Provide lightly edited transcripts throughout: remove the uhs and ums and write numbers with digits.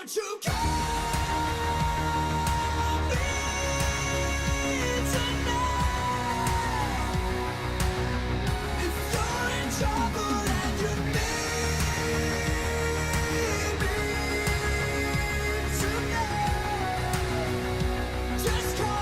Won't you call me tonight? If you're in trouble and you need me tonight, just call.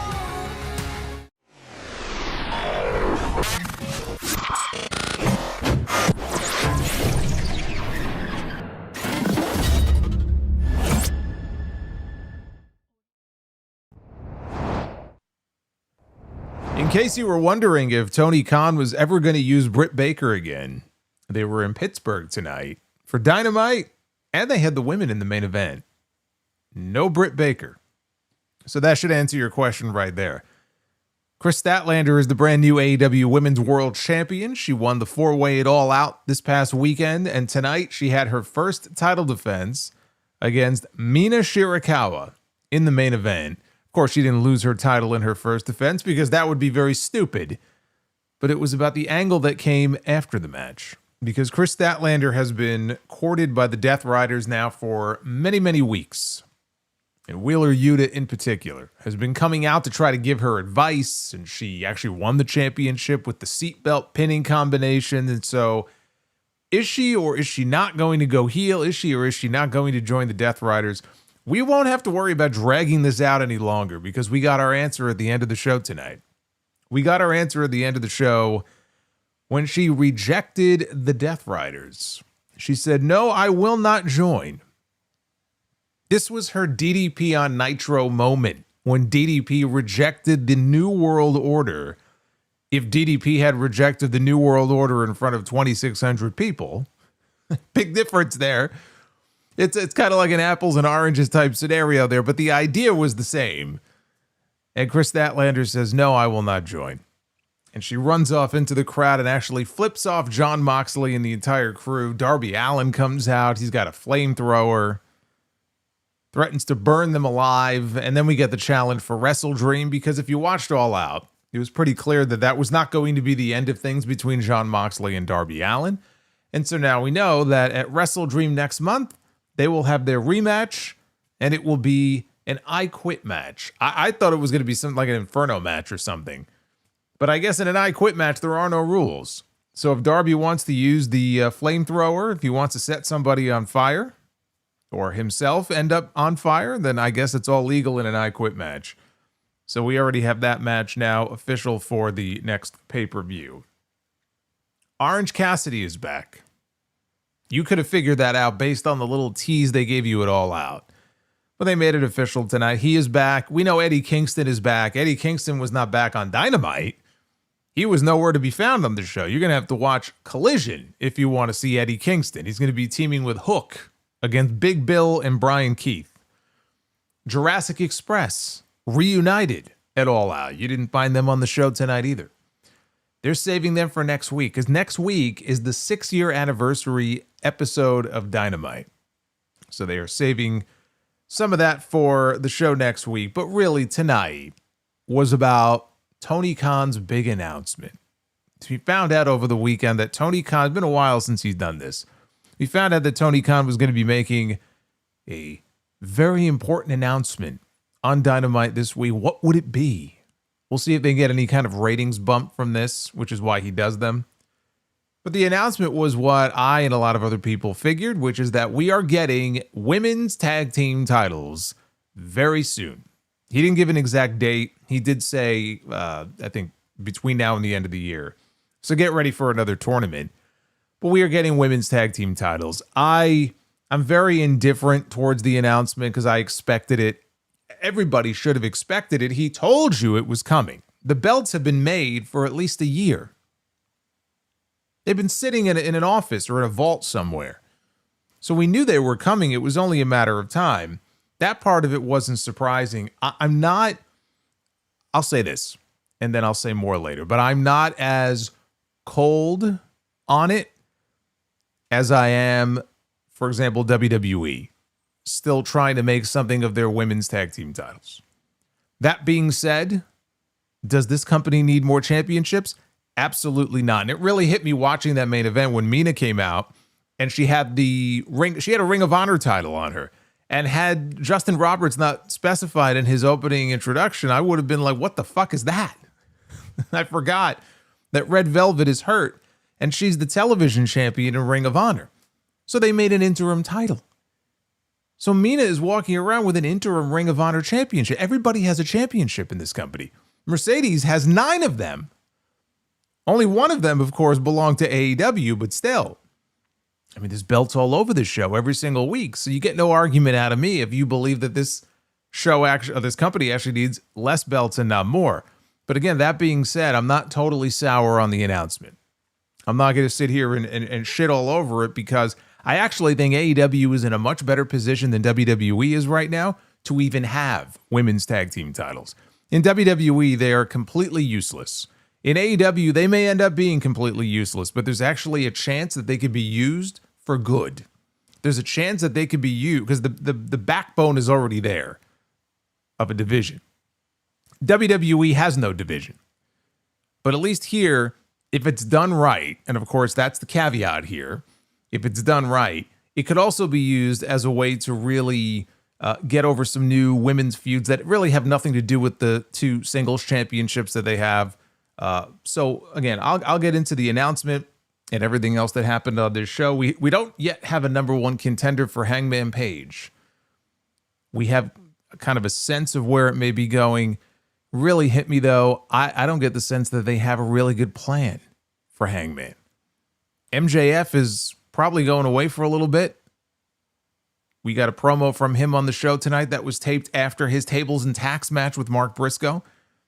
In case you were wondering if Tony Khan was ever going to use Britt Baker again, they were in Pittsburgh tonight for Dynamite, and they had the women in the main event. No Britt Baker. So that should answer your question right there. Kris Statlander is the brand new AEW Women's World Champion. She won the 4-way at All Out this past weekend, and tonight she had her first title defense against Mina Shirakawa in the main event. Of course, she didn't lose her title in her first defense because that would be very stupid. But it was about the angle that came after the match. Because Kris Statlander has been courted by the Death Riders now for many, many weeks. And Wheeler Yuta in particular has been coming out to try to give her advice. And she actually won the championship with the seatbelt pinning combination. And so is she or is she not going to go heel? Is she or is she not going to join the Death Riders? We won't have to worry about dragging this out any longer because we got our answer at the end of the show tonight. We got our answer at the end of the show when she rejected the Death Riders. She said, "No, I will not join." This was her DDP on Nitro moment when DDP rejected the New World Order. If DDP had rejected the New World Order in front of 2,600 people, big difference there. It's kind of like an apples and oranges type scenario there, but the idea was the same. And Kris Statlander says, "No, I will not join." And she runs off into the crowd and actually flips off Jon Moxley and the entire crew. Darby Allin comes out. He's got a flamethrower. Threatens to burn them alive. And then we get the challenge for Wrestle Dream, because if you watched All Out, it was pretty clear that that was not going to be the end of things between Jon Moxley and Darby Allin. And so now we know that at Wrestle Dream next month, they will have their rematch, and it will be an I Quit match. I thought it was going to be something like an Inferno match or something. But I guess in an I Quit match, there are no rules. So if Darby wants to use the flamethrower, if he wants to set somebody on fire, or himself end up on fire, then I guess it's all legal in an I Quit match. So we already have that match now official for the next pay-per-view. Orange Cassidy is back. You could have figured that out based on the little tease they gave you at All Out. But they made it official tonight. He is back. We know Eddie Kingston is back. Eddie Kingston was not back on Dynamite. He was nowhere to be found on the show. You're going to have to watch Collision if you want to see Eddie Kingston. He's going to be teaming with Hook against Big Bill and Brian Keith. Jurassic Express reunited at All Out. You didn't find them on the show tonight either. They're saving them for next week, because next week is the 6-year anniversary episode of Dynamite. So they are saving some of that for the show next week. But really, tonight was about Tony Khan's big announcement. We found out over the weekend that Tony Khan, it's been a while since he's done this. We found out that Tony Khan was going to be making a very important announcement on Dynamite this week. What would it be? We'll see if they get any kind of ratings bump from this, which is why he does them. But the announcement was what I and a lot of other people figured, which is that we are getting women's tag team titles very soon. He didn't give an exact date. He did say, I think, between now and the end of the year. So get ready for another tournament. But we are getting women's tag team titles. I'm very indifferent towards the announcement because I expected it. Everybody should have expected it. He told you it was coming. The belts have been made for at least a year. They've been sitting in an office or in a vault somewhere. So we knew they were coming. It was only a matter of time. That part of it wasn't surprising. I'll say this, and then I'll say more later, but I'm not as cold on it as I am, for example, WWE. Still trying to make something of their women's tag team titles. That being said, does this company need more championships? Absolutely not. And it really hit me watching that main event when Mina came out and she had a Ring of Honor title on her. And had Justin Roberts not specified in his opening introduction, I would have been like, what the fuck is that? I forgot that Red Velvet is hurt and she's the television champion in Ring of Honor. So they made an interim title. So Mina is walking around with an interim Ring of Honor championship. Everybody has a championship in this company. Mercedes has 9 of them. Only one of them, of course, belonged to AEW, but still. I mean, there's belts all over this show every single week. So you get no argument out of me if you believe that this show actually, or this company actually needs less belts and not more. But again, that being said, I'm not totally sour on the announcement. I'm not going to sit here and shit all over it because I actually think AEW is in a much better position than WWE is right now to even have women's tag team titles. In WWE, they are completely useless. In AEW, they may end up being completely useless, but there's actually a chance that they could be used for good. There's a chance that they could be used because the backbone is already there of a division. WWE has no division. But at least here, if it's done right, and of course that's the caveat here, if it's done right, it could also be used as a way to really get over some new women's feuds that really have nothing to do with the 2 singles championships that they have. So again, I'll get into the announcement and everything else that happened on this show. We don't yet have a number 1 contender for Hangman Page. We have kind of a sense of where it may be going. Really hit me though. I don't get the sense that they have a really good plan for Hangman. MJF is probably going away for a little bit. We got a promo from him on the show tonight that was taped after his tables and tax match with Mark Briscoe.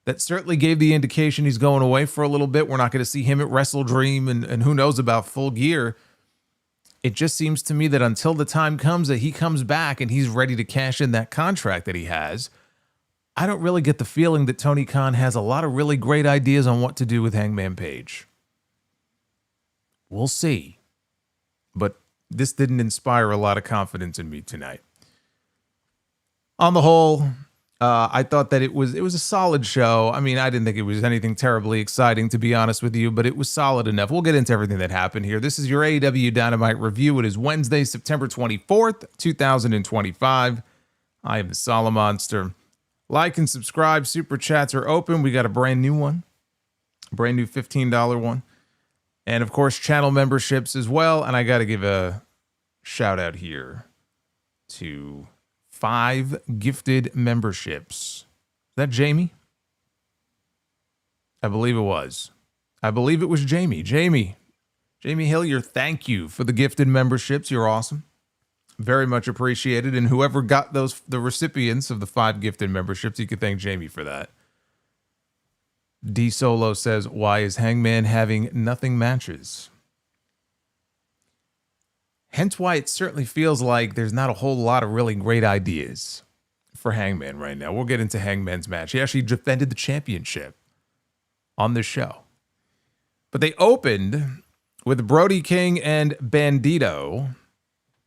That certainly gave the indication he's going away for a little bit. We're not going to see him at Wrestle Dream and who knows about Full Gear. It just seems to me that until the time comes that he comes back and he's ready to cash in that contract that he has, I don't really get the feeling that Tony Khan has a lot of really great ideas on what to do with Hangman Page. We'll see. But this didn't inspire a lot of confidence in me tonight. On the whole, I thought that it was a solid show. I mean, I didn't think it was anything terribly exciting, to be honest with you, but it was solid enough. We'll get into everything that happened here. This is your AEW Dynamite review. It is Wednesday, September 24th, 2025. I am the Solomonster. Like and subscribe. Super chats are open. We got a brand new one, a brand new $15 one. And of course, channel memberships as well. And I got to give a shout out here to 5 gifted memberships. Is that Jamie? I believe it was. I believe it was Jamie. Jamie Hillier, thank you for the gifted memberships. You're awesome. Very much appreciated. And whoever got the recipients of the 5 gifted memberships, you could thank Jamie for that. D Solo says, why is Hangman having nothing matches? Hence why it certainly feels like there's not a whole lot of really great ideas for Hangman right now. We'll get into Hangman's match. He actually defended the championship on this show. But they opened with Brody King and Bandito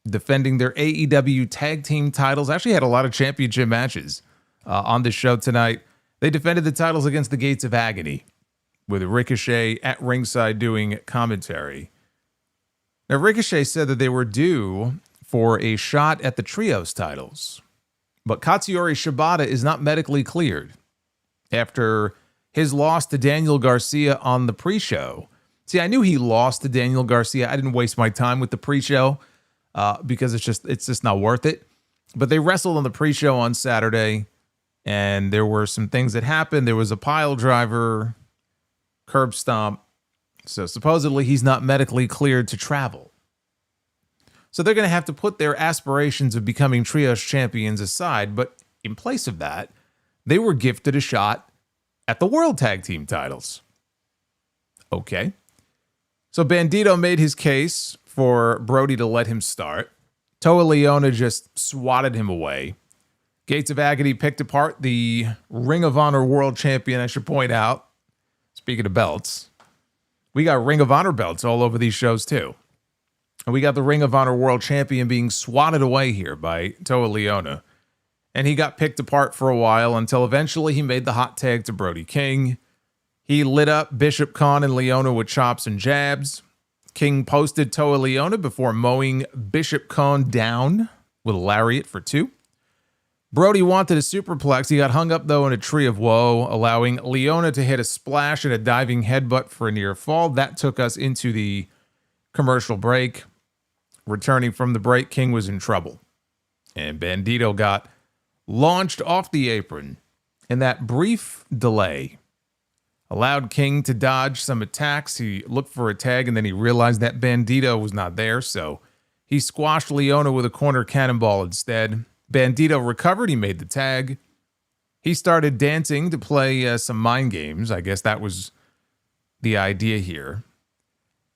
defending their AEW tag team titles. Actually had a lot of championship matches on this show tonight. They defended the titles against the Gates of Agony with Ricochet at ringside doing commentary. Now, Ricochet said that they were due for a shot at the trios titles, but Katsuyori Shibata is not medically cleared after his loss to Daniel Garcia on the pre-show. See, I knew he lost to Daniel Garcia. I didn't waste my time with the pre-show because it's just not worth it. But they wrestled on the pre-show on Saturday, and there were some things that happened. There was a pile driver, curb stomp. So supposedly he's not medically cleared to travel. So they're going to have to put their aspirations of becoming trios champions aside. But in place of that, they were gifted a shot at the World Tag Team titles. Okay. So Bandito made his case for Brody to let him start. Toa Leona just swatted him away. Gates of Agony picked apart the Ring of Honor World Champion, I should point out. Speaking of belts, we got Ring of Honor belts all over these shows too. And we got the Ring of Honor World Champion being swatted away here by Toa Leona. And he got picked apart for a while until eventually he made the hot tag to Brody King. He lit up Bishop Khan and Leona with chops and jabs. King posted Toa Leona before mowing Bishop Khan down with a lariat for 2. Brody wanted a superplex. He got hung up, though, in a tree of woe, allowing Leona to hit a splash and a diving headbutt for a near fall. That took us into the commercial break. Returning from the break, King was in trouble. And Bandito got launched off the apron. And that brief delay allowed King to dodge some attacks. He looked for a tag, and then he realized that Bandito was not there, so he squashed Leona with a corner cannonball instead. Bandito recovered. He made the tag. He started dancing to play some mind games. I guess that was the idea here.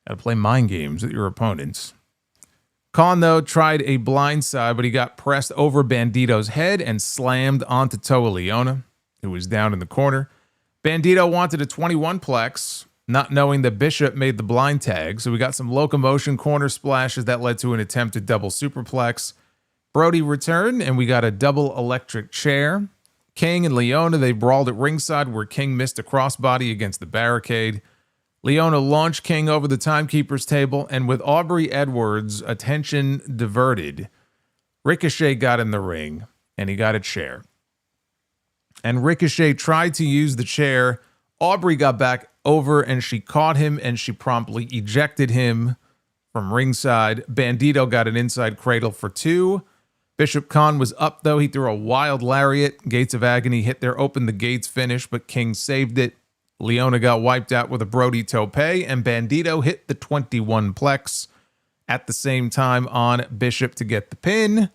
Got to play mind games with your opponents. Khan, though, tried a blindside, but he got pressed over Bandito's head and slammed onto Toa Leona, who was down in the corner. Bandito wanted a 21-plex, not knowing that Bishop made the blind tag, so we got some locomotion corner splashes that led to an attempted double superplex. Brody returned, and we got a double electric chair. King and Leona, they brawled at ringside where King missed a crossbody against the barricade. Leona launched King over the timekeeper's table, and with Aubrey Edwards' attention diverted, Ricochet got in the ring, and he got a chair. And Ricochet tried to use the chair. Aubrey got back over, and she caught him, and she promptly ejected him from ringside. Bandito got an inside cradle for 2. Bishop Khan was up, though. He threw a wild lariat. Gates of Agony hit there, opened the gates finish, but King saved it. Leona got wiped out with a Brody tope, and Bandito hit the 21-plex at the same time on Bishop to get the pin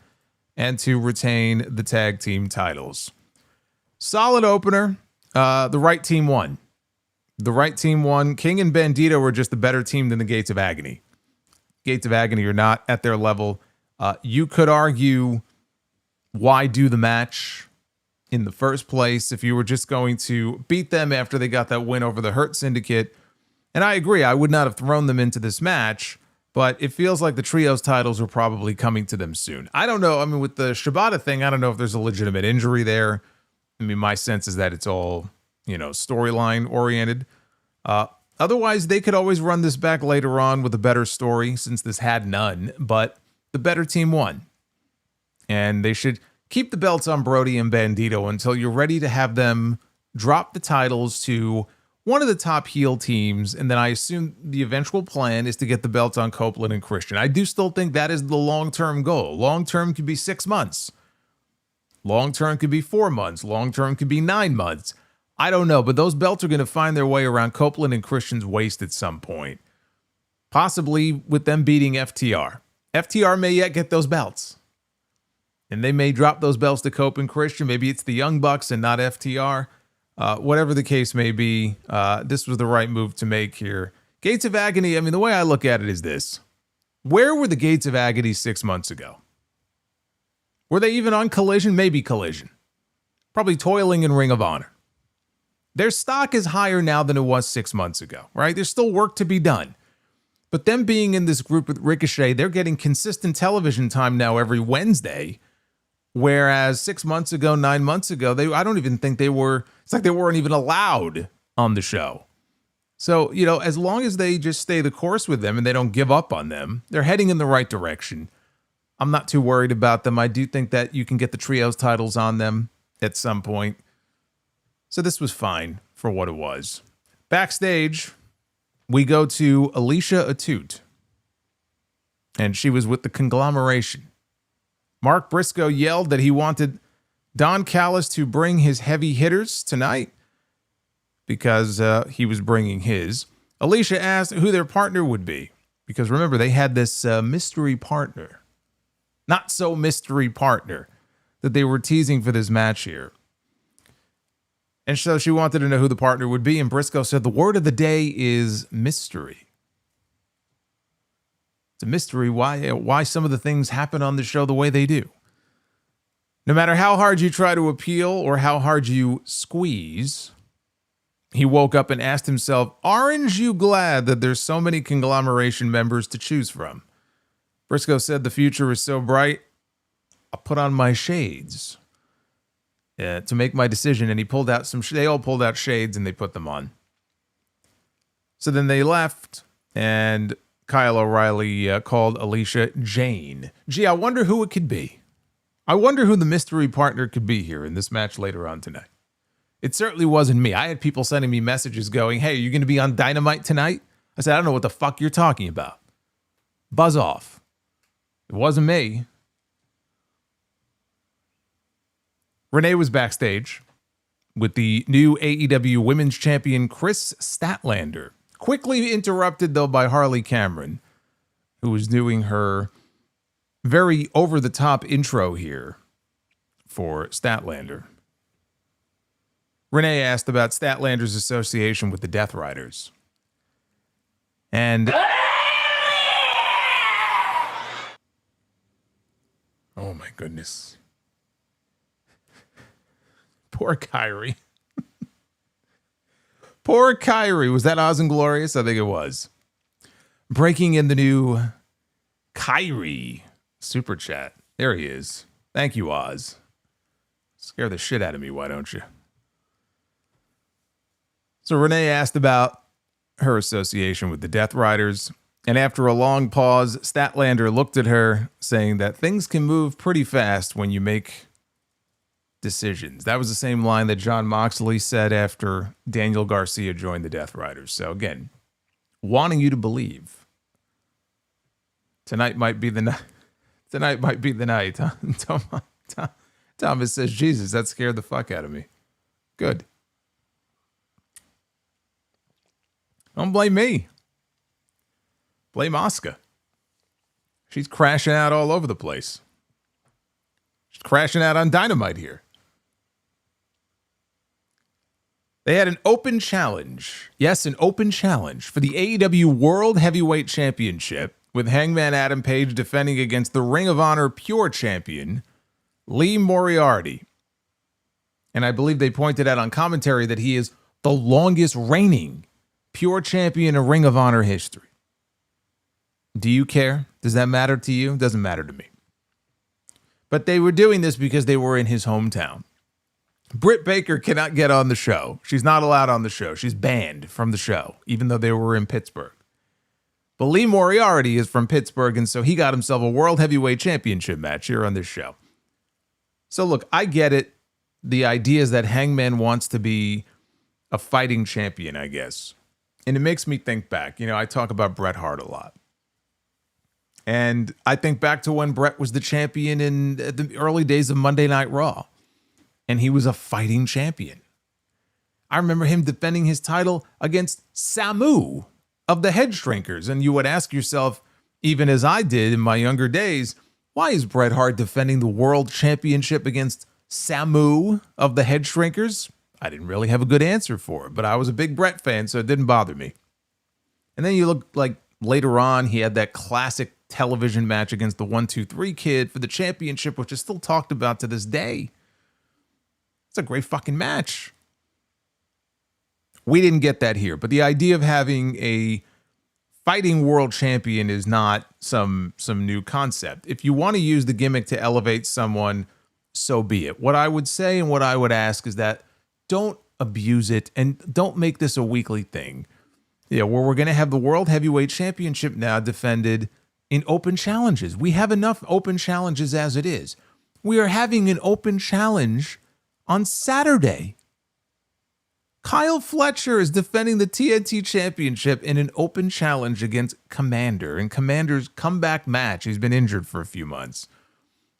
and to retain the tag team titles. Solid opener. The right team won. The right team won. King and Bandito were just the better team than the Gates of Agony. Gates of Agony are not at their level. You could argue, why do the match in the first place if you were just going to beat them after they got that win over the Hurt Syndicate? And I agree, I would not have thrown them into this match, but it feels like the trios titles are probably coming to them soon. I don't know. I mean, with the Shibata thing, I don't know if there's a legitimate injury there. I mean, my sense is that it's all, storyline oriented. Otherwise, they could always run this back later on with a better story since this had none, but the better team won. And they should keep the belts on Brody and Bandito until you're ready to have them drop the titles to one of the top heel teams. And then I assume the eventual plan is to get the belts on Copeland and Christian. I do still think that is the long-term goal. Long-term could be 6 months. Long-term could be 4 months. Long-term could be 9 months. I don't know, but those belts are going to find their way around Copeland and Christian's waist at some point. Possibly with them beating FTR. FTR may yet get those belts. And they may drop those belts to Cope and Christian. Maybe it's the Young Bucks and not FTR. Whatever the case may be, this was the right move to make here. Gates of Agony, I mean, the way I look at it is this. Where were the Gates of Agony 6 months ago? Were they even on Collision? Maybe Collision. Probably toiling in Ring of Honor. Their stock is higher now than it was 6 months ago, right? There's still work to be done. But them being in this group with Ricochet, they're getting consistent television time now every Wednesday. Whereas 6 months ago, 9 months ago, I don't even think they were, it's like they weren't even allowed on the show. So, as long as they just stay the course with them and they don't give up on them, they're heading in the right direction. I'm not too worried about them. I do think that you can get the trios titles on them at some point. So this was fine for what it was. Backstage, we go to Alicia Atute. And she was with the conglomeration. Mark Briscoe yelled that he wanted Don Callis to bring his heavy hitters tonight because he was bringing his. Alicia asked who their partner would be. Because remember, they had this mystery partner. Not so mystery partner that they were teasing for this match here. And so she wanted to know who the partner would be. And Briscoe said the word of the day is mystery. It's a mystery why some of the things happen on the show the way they do. No matter how hard you try to appeal or how hard you squeeze, he woke up and asked himself, aren't you glad that there's so many conglomeration members to choose from? Briscoe said the future is so bright, I'll put on my shades to make my decision. And he pulled out they all pulled out shades and they put them on. So then they left and Kyle O'Reilly called Alicia Jane. Gee, I wonder who it could be. I wonder who the mystery partner could be here in this match later on tonight. It certainly wasn't me. I had people sending me messages going, hey, are you going to be on Dynamite tonight? I said, I don't know what the fuck you're talking about. Buzz off. It wasn't me. Renee was backstage with the new AEW Women's Champion Kris Statlander. Quickly interrupted, though, by Harley Cameron, who was doing her very over-the-top intro here for Statlander. Renee asked about Statlander's association with the Death Riders. And... oh, my goodness. Poor Kairi. Poor Kairi. Was that Oz and Glorious? I think it was. Breaking in the new Kairi super chat. There he is. Thank you, Oz. Scare the shit out of me, why don't you? So Renee asked about her association with the Death Riders, and after a long pause, Statlander looked at her, saying that things can move pretty fast when you make decisions. That was the same line that Jon Moxley said after Daniel Garcia joined the Death Riders. So again, wanting you to believe. Tonight might be the night. Tonight might be the night. Huh? Thomas says, Jesus, that scared the fuck out of me. Good. Don't blame me. Blame Asuka. She's crashing out all over the place. She's crashing out on Dynamite here. They had an open challenge. Yes, an open challenge for the AEW World Heavyweight Championship, with Hangman Adam Page defending against the Ring of Honor Pure Champion, Lee Moriarty. And I believe they pointed out on commentary that he is the longest reigning Pure Champion in Ring of Honor history. Do you care? Does that matter to you? It doesn't matter to me. But they were doing this because they were in his hometown. Britt Baker cannot get on the show. She's not allowed on the show. She's banned from the show, even though they were in Pittsburgh. But Lee Moriarty is from Pittsburgh, and so he got himself a World Heavyweight Championship match here on this show. So look, I get it. The idea is that Hangman wants to be a fighting champion, I guess. And it makes me think back. You know, I talk about Bret Hart a lot. And I think back to when Bret was the champion in the early days of Monday Night Raw. And he was a fighting champion. I remember him defending his title against Samu of the Head Shrinkers. And you would ask yourself, even as I did in my younger days, why is Bret Hart defending the world championship against Samu of the Head Shrinkers? I didn't really have a good answer for it, but I was a big Bret fan, so it didn't bother me. And then you look like later on, he had that classic television match against the 1-2-3 Kid for the championship, which is still talked about to this day. It's a great fucking match. We didn't get that here, but the idea of having a fighting world champion is not some new concept. If you want to use the gimmick to elevate someone, so be it. What I would say and what I would ask is that don't abuse it and don't make this a weekly thing. Yeah, where we're going to have the World Heavyweight Championship now defended in open challenges. We have enough open challenges as it is. We are having an open challenge on Saturday. Kyle Fletcher is defending the TNT Championship in an open challenge against Commander. In Commander's comeback match, he's been injured for a few months.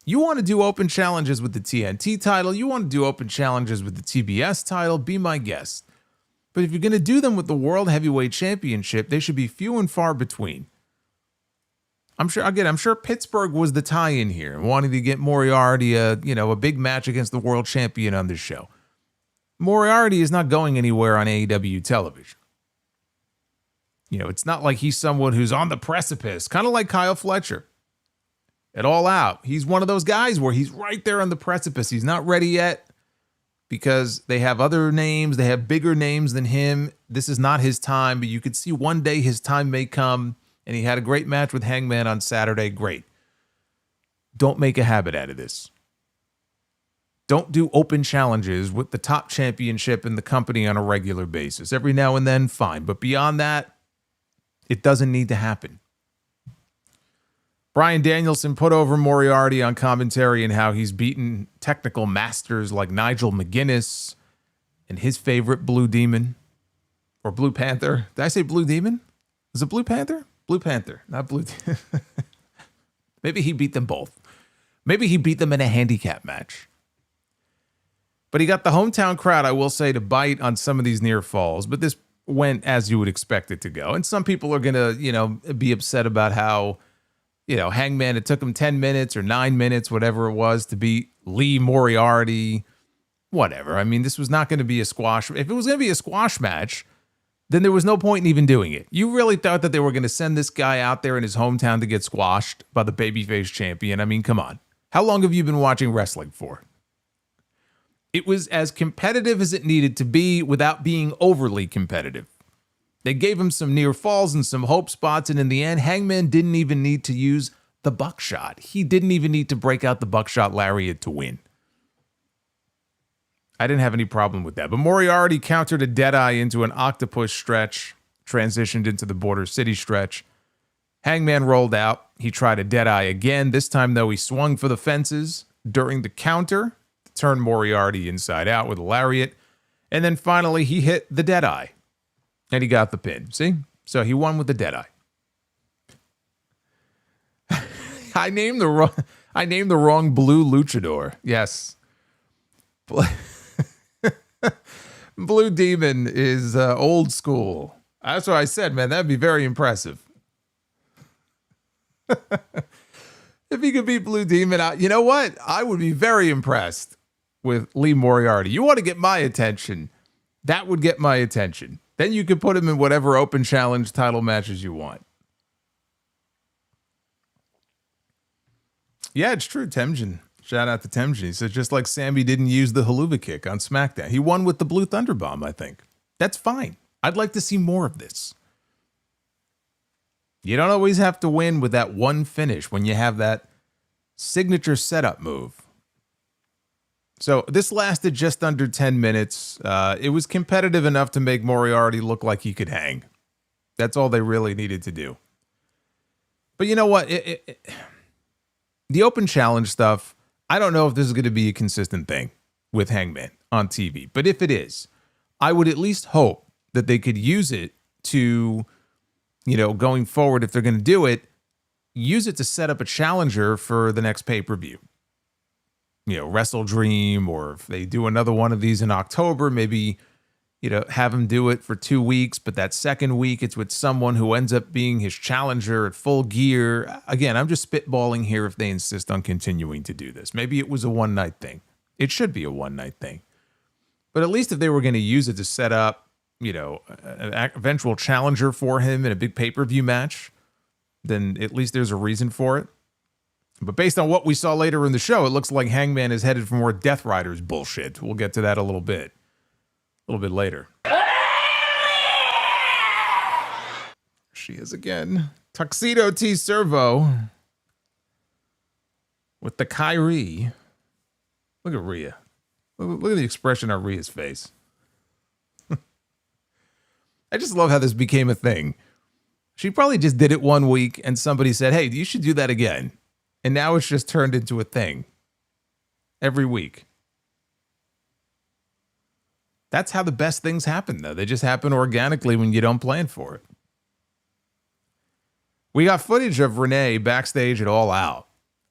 You want to do open challenges with the TNT title, you want to do open challenges with the TBS title, be my guest. But if you're going to do them with the World Heavyweight Championship, they should be few and far between. I'm sure Pittsburgh was the tie-in here, wanting to get Moriarty a big match against the world champion on this show. Moriarty is not going anywhere on AEW television. You know, it's not like he's someone who's on the precipice, kind of like Kyle Fletcher. At All Out, he's one of those guys where he's right there on the precipice. He's not ready yet because they have other names. They have bigger names than him. This is not his time, but you could see one day his time may come. And he had a great match with Hangman on Saturday. Great. Don't make a habit out of this. Don't do open challenges with the top championship in the company on a regular basis. Every now and then, fine. But beyond that, it doesn't need to happen. Bryan Danielson put over Moriarty on commentary and how he's beaten technical masters like Nigel McGuinness and his favorite Blue Demon or Blue Panther. Did I say Blue Demon? Is it Blue Panther? Blue Panther, not Blue. Maybe he beat them both. Maybe he beat them in a handicap match. But he got the hometown crowd, I will say, to bite on some of these near falls. But this went as you would expect it to go. And some people are going to, be upset about how, Hangman, it took him 10 minutes or 9 minutes, whatever it was, to beat Lee Moriarty. Whatever. I mean, this was not going to be a squash. If it was going to be a squash match, then there was no point in even doing it. You really thought that they were going to send this guy out there in his hometown to get squashed by the babyface champion? I mean, come on. How long have you been watching wrestling for? It was as competitive as it needed to be without being overly competitive. They gave him some near falls and some hope spots, and in the end, Hangman didn't even need to use the buckshot. He didn't even need to break out the buckshot lariat to win. I didn't have any problem with that. But Moriarty countered a Deadeye into an octopus stretch, transitioned into the Border City stretch. Hangman rolled out. He tried a Deadeye again. This time, though, he swung for the fences during the counter to turn Moriarty inside out with a lariat. And then finally, he hit the Deadeye. And he got the pin. See? So he won with the Deadeye. I named the wrong blue luchador. Yes. Blue Demon is old school. That's what I said, man. That'd be very impressive. If he could beat Blue Demon out, you know what? I would be very impressed with Lee Moriarty. You want to get my attention? That would get my attention. Then you could put him in whatever open challenge title matches you want. Yeah, it's true, Temjin. Shout out to Temjin. He says, just like Sammy didn't use the haluva kick on SmackDown. He won with the Blue Thunder Bomb, I think. That's fine. I'd like to see more of this. You don't always have to win with that one finish when you have that signature setup move. So this lasted just under 10 minutes. It was competitive enough to make Moriarty look like he could hang. That's all they really needed to do. But you know what? The open challenge stuff, I don't know if this is going to be a consistent thing with Hangman on TV. But if it is, I would at least hope that they could use it to, going forward, if they're going to do it, use it to set up a challenger for the next pay-per-view. Wrestle Dream, or if they do another one of these in October, maybe, have him do it for 2 weeks, but that second week it's with someone who ends up being his challenger at Full Gear. Again, I'm just spitballing here if they insist on continuing to do this. Maybe it was a one-night thing. It should be a one-night thing. But at least if they were going to use it to set up, an eventual challenger for him in a big pay-per-view match, then at least there's a reason for it. But based on what we saw later in the show, it looks like Hangman is headed for more Death Riders bullshit. We'll get to that a little bit later. She is again. Tuxedo T Servo with the Kyrie. Look at Rhea. Look at the expression on Rhea's face. I just love how this became a thing. She probably just did it 1 week and somebody said, hey, you should do that again. And now it's just turned into a thing every week. That's how the best things happen, though. They just happen organically when you don't plan for it. We got footage of Renee backstage at All Out,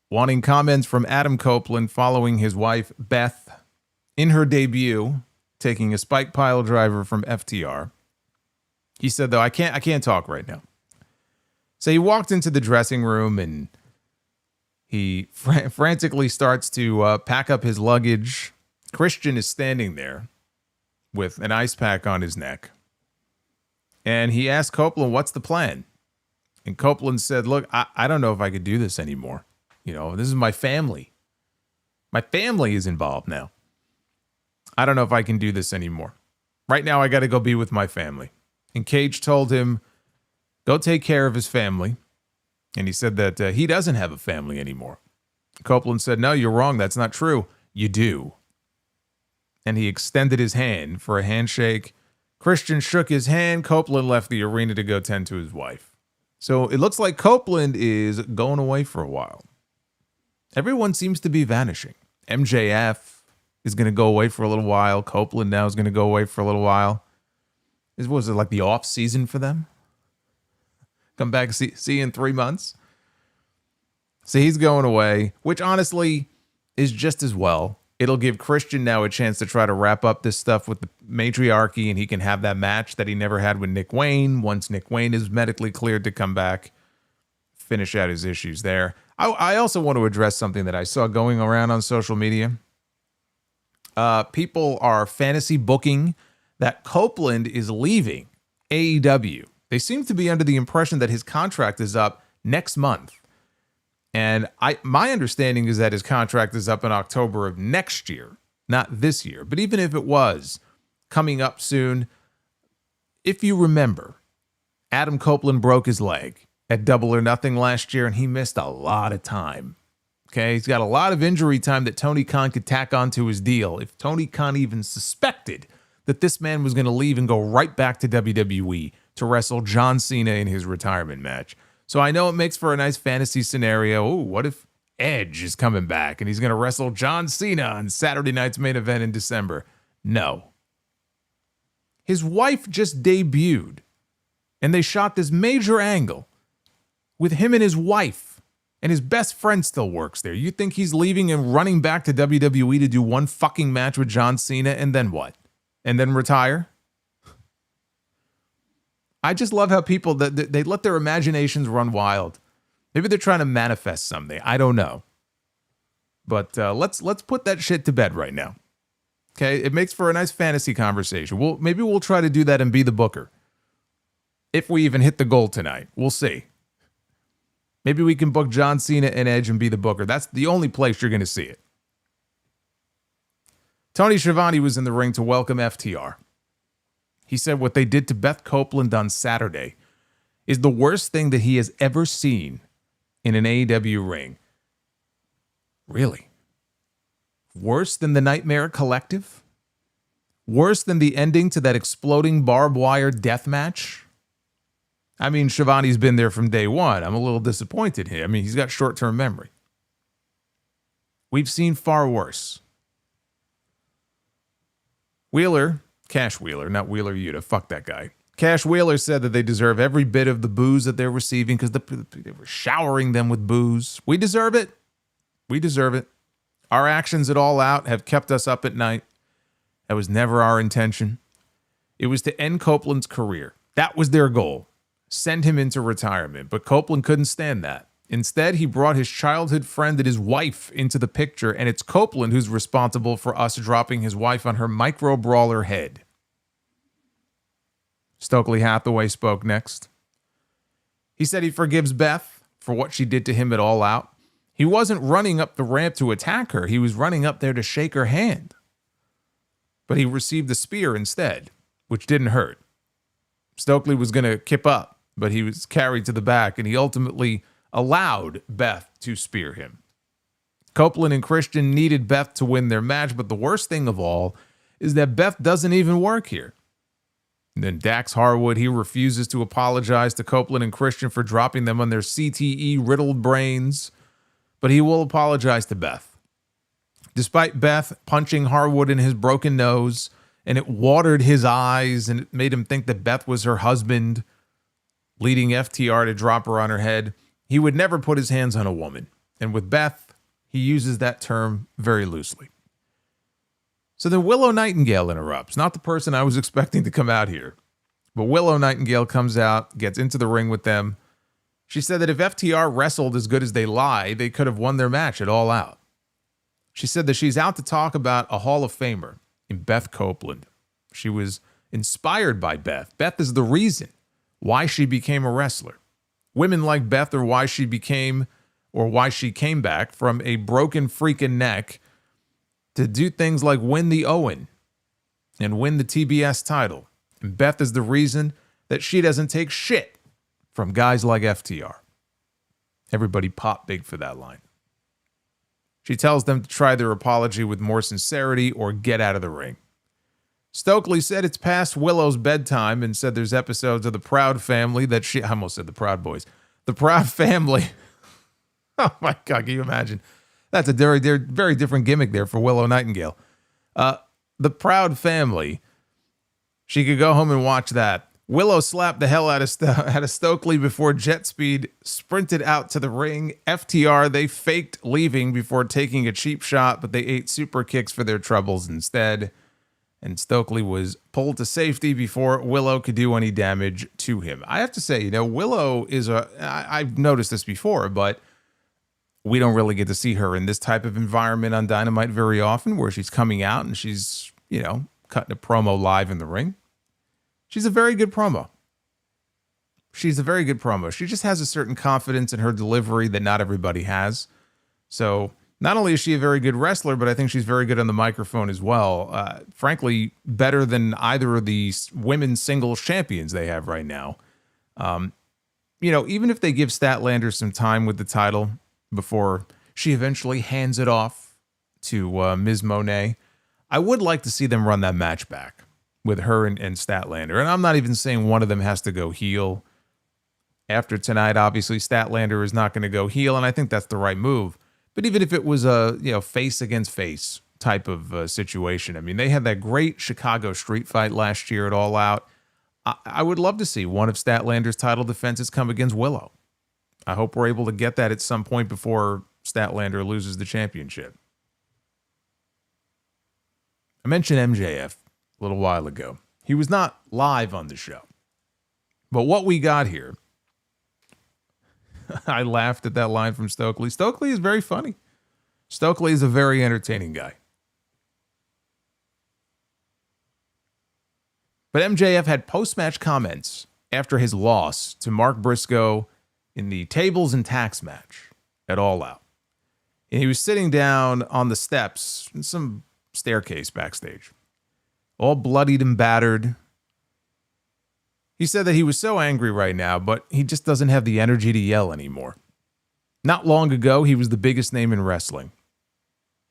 wanting comments from Adam Copeland following his wife, Beth, in her debut, taking a spike pile driver from FTR. He said, though, I can't talk right now. So he walked into the dressing room and he frantically starts to pack up his luggage. Christian is standing there with an ice pack on his neck. And he asked Copeland, what's the plan? And Copeland said, look, I don't know if I could do this anymore. This is my family. My family is involved now. I don't know if I can do this anymore. Right now, I got to go be with my family. And Cage told him, go take care of his family. And he said that he doesn't have a family anymore. Copeland said, no, you're wrong. That's not true. You do. And he extended his hand for a handshake. Christian shook his hand. Copeland left the arena to go tend to his wife. So it looks like Copeland is going away for a while. Everyone seems to be vanishing. MJF is going to go away for a little while. Copeland now is going to go away for a little while. Was it like the off season for them? Come back, see you in 3 months. So he's going away, which honestly is just as well. It'll give Christian now a chance to try to wrap up this stuff with the matriarchy, and he can have that match that he never had with Nick Wayne once Nick Wayne is medically cleared to come back, finish out his issues there. I also want to address something that I saw going around on social media. People are fantasy booking that Copeland is leaving AEW. They seem to be under the impression that his contract is up next month. And my understanding is that his contract is up in October of next year, not this year. But even if it was coming up soon, if you remember, Adam Copeland broke his leg at Double or Nothing last year, and he missed a lot of time. Okay, he's got a lot of injury time that Tony Khan could tack onto his deal. If Tony Khan even suspected that this man was going to leave and go right back to WWE to wrestle John Cena in his retirement match. So I know it makes for a nice fantasy scenario. Oh, what if Edge is coming back and he's going to wrestle John Cena on Saturday night's main event in December? No. His wife just debuted, and they shot this major angle with him and his wife, and his best friend still works there. You think he's leaving and running back to WWE to do one fucking match with John Cena, and then what? And then retire? I just love how people, that they let their imaginations run wild. Maybe they're trying to manifest something. I don't know. But let's put that shit to bed right now. Okay? It makes for a nice fantasy conversation. Maybe we'll try to do that and be the booker. If we even hit the goal tonight. We'll see. Maybe we can book John Cena and Edge and be the booker. That's the only place you're going to see it. Tony Schiavone was in the ring to welcome FTR. He said what they did to Beth Copeland on Saturday is the worst thing that he has ever seen in an AEW ring. Really? Worse than the Nightmare Collective? Worse than the ending to that exploding barbed wire death match? I mean, Schiavone's been there from day one. I'm a little disappointed here. I mean, he's got short-term memory. We've seen far worse. Cash Wheeler, not Wheeler Yuta. Fuck that guy. Cash Wheeler said that they deserve every bit of the booze that they're receiving because they were showering them with booze. We deserve it. We deserve it. Our actions at All Out have kept us up at night. That was never our intention. It was to end Copeland's career. That was their goal. Send him into retirement. But Copeland couldn't stand that. Instead, he brought his childhood friend and his wife into the picture, and it's Copeland who's responsible for us dropping his wife on her micro-brawler head. Stokely Hathaway spoke next. He said he forgives Beth for what she did to him at All Out. He wasn't running up the ramp to attack her. He was running up there to shake her hand. But he received a spear instead, which didn't hurt. Stokely was going to kip up, but he was carried to the back, and he ultimately allowed Beth to spear him. Copeland and Christian needed Beth to win their match, but the worst thing of all is that Beth doesn't even work here. And then Dax Harwood, he refuses to apologize to Copeland and Christian for dropping them on their CTE-riddled brains, but he will apologize to Beth. Despite Beth punching Harwood in his broken nose, and it watered his eyes, and it made him think that Beth was her husband, leading FTR to drop her on her head, he would never put his hands on a woman. And with Beth, he uses that term very loosely. So then Willow Nightingale interrupts. Not the person I was expecting to come out here. But Willow Nightingale comes out, gets into the ring with them. She said that if FTR wrestled as good as they lie, they could have won their match at All Out. She said that she's out to talk about a Hall of Famer in Beth Copeland. She was inspired by Beth. Beth is the reason why she became a wrestler. Women like Beth are why she became, or why she came back from a broken freaking neck to do things like win the Owen and win the TBS title. And Beth is the reason that she doesn't take shit from guys like FTR. Everybody pop big for that line. She tells them to try their apology with more sincerity or get out of the ring. Stokely said it's past Willow's bedtime and said there's episodes of the Proud Family that she, I almost said the Proud Boys, the Proud Family. Oh my God, can you imagine? That's a very different gimmick there for Willow Nightingale. The Proud Family. She could go home and watch that. Willow slapped the hell out of Stokely before Jet Speed sprinted out to the ring. FTR, they faked leaving before taking a cheap shot, but they ate super kicks for their troubles instead. And Stokely was pulled to safety before Willow could do any damage to him. I have to say, Willow is I've noticed this before, but we don't really get to see her in this type of environment on Dynamite very often, where she's coming out and she's, cutting a promo live in the ring. She's a very good promo. She just has a certain confidence in her delivery that not everybody has. So not only is she a very good wrestler, but I think she's very good on the microphone as well. Frankly, better than either of the women's singles champions they have right now. Even if they give Statlander some time with the title before she eventually hands it off to Ms. Monet, I would like to see them run that match back with her and Statlander. And I'm not even saying one of them has to go heel. After tonight, obviously, Statlander is not going to go heel, and I think that's the right move. But even if it was a face against face type of situation, I mean, they had that great Chicago street fight last year at All Out. I would love to see one of Statlander's title defenses come against Willow. I hope we're able to get that at some point before Statlander loses the championship. I mentioned MJF a little while ago. He was not live on the show. But what we got here, I laughed at that line from Stokely. Stokely is very funny. Stokely is a very entertaining guy. But MJF had post-match comments after his loss to Mark Briscoe in the tables and tax match at All Out. And he was sitting down on the steps in some staircase backstage, all bloodied and battered. He said that he was so angry right now, but he just doesn't have the energy to yell anymore. Not long ago, he was the biggest name in wrestling.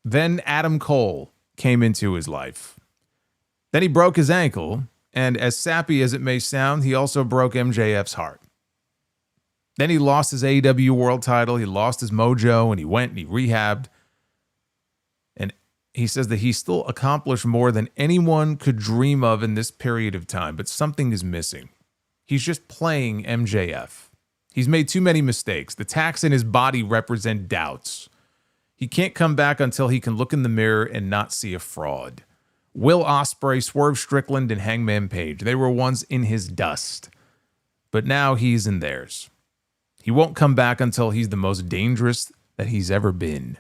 Then Adam Cole came into his life. Then he broke his ankle, and as sappy as it may sound, he also broke MJF's heart. Then he lost his AEW world title, he lost his mojo, and he went and he rehabbed. And he says that he still accomplished more than anyone could dream of in this period of time, but something is missing. He's just playing MJF. He's made too many mistakes. The tacks in his body represent doubts. He can't come back until he can look in the mirror and not see a fraud. Will Ospreay, Swerve Strickland, and Hangman Page, they were once in his dust. But now he's in theirs. He won't come back until he's the most dangerous that he's ever been.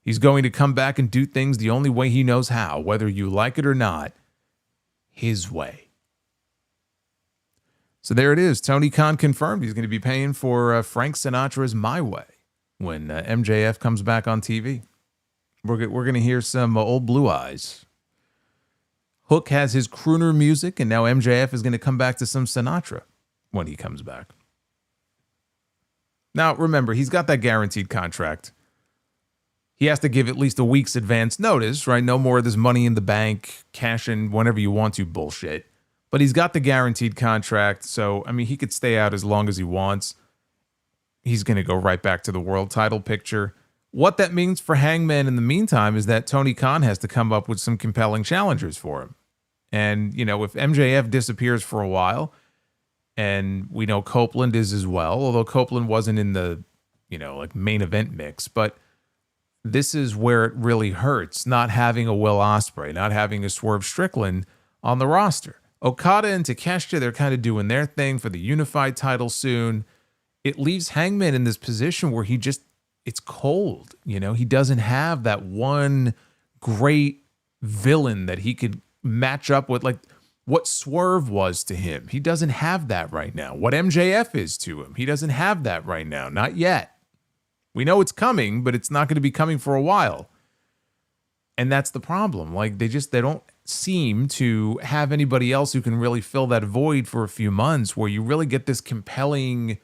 He's going to come back and do things the only way he knows how, whether you like it or not, his way. So there it is. Tony Khan confirmed he's going to be paying for Frank Sinatra's My Way when MJF comes back on TV. We're going to hear some Old Blue Eyes. Hook has his crooner music, and now MJF is going to come back to some Sinatra when he comes back. Now, remember, he's got that guaranteed contract. He has to give at least a week's advance notice, right? No more of this money in the bank, cash in whenever you want to bullshit. But he's got the guaranteed contract, so, I mean, he could stay out as long as he wants. He's going to go right back to the world title picture. What that means for Hangman in the meantime is that Tony Khan has to come up with some compelling challengers for him. And, if MJF disappears for a while, and we know Copeland is as well, although Copeland wasn't in the, main event mix, but this is where it really hurts, not having a Will Ospreay, not having a Swerve Strickland on the roster. Okada and Takeshita, they're kind of doing their thing for the unified title soon. It leaves Hangman in this position where it's cold. He doesn't have that one great villain that he could match up with, like what Swerve was to him. He doesn't have that right now. What MJF is to him, he doesn't have that right now. Not yet. We know it's coming, but it's not going to be coming for a while. And that's the problem. Like they don't seem to have anybody else who can really fill that void for a few months where you really get this compelling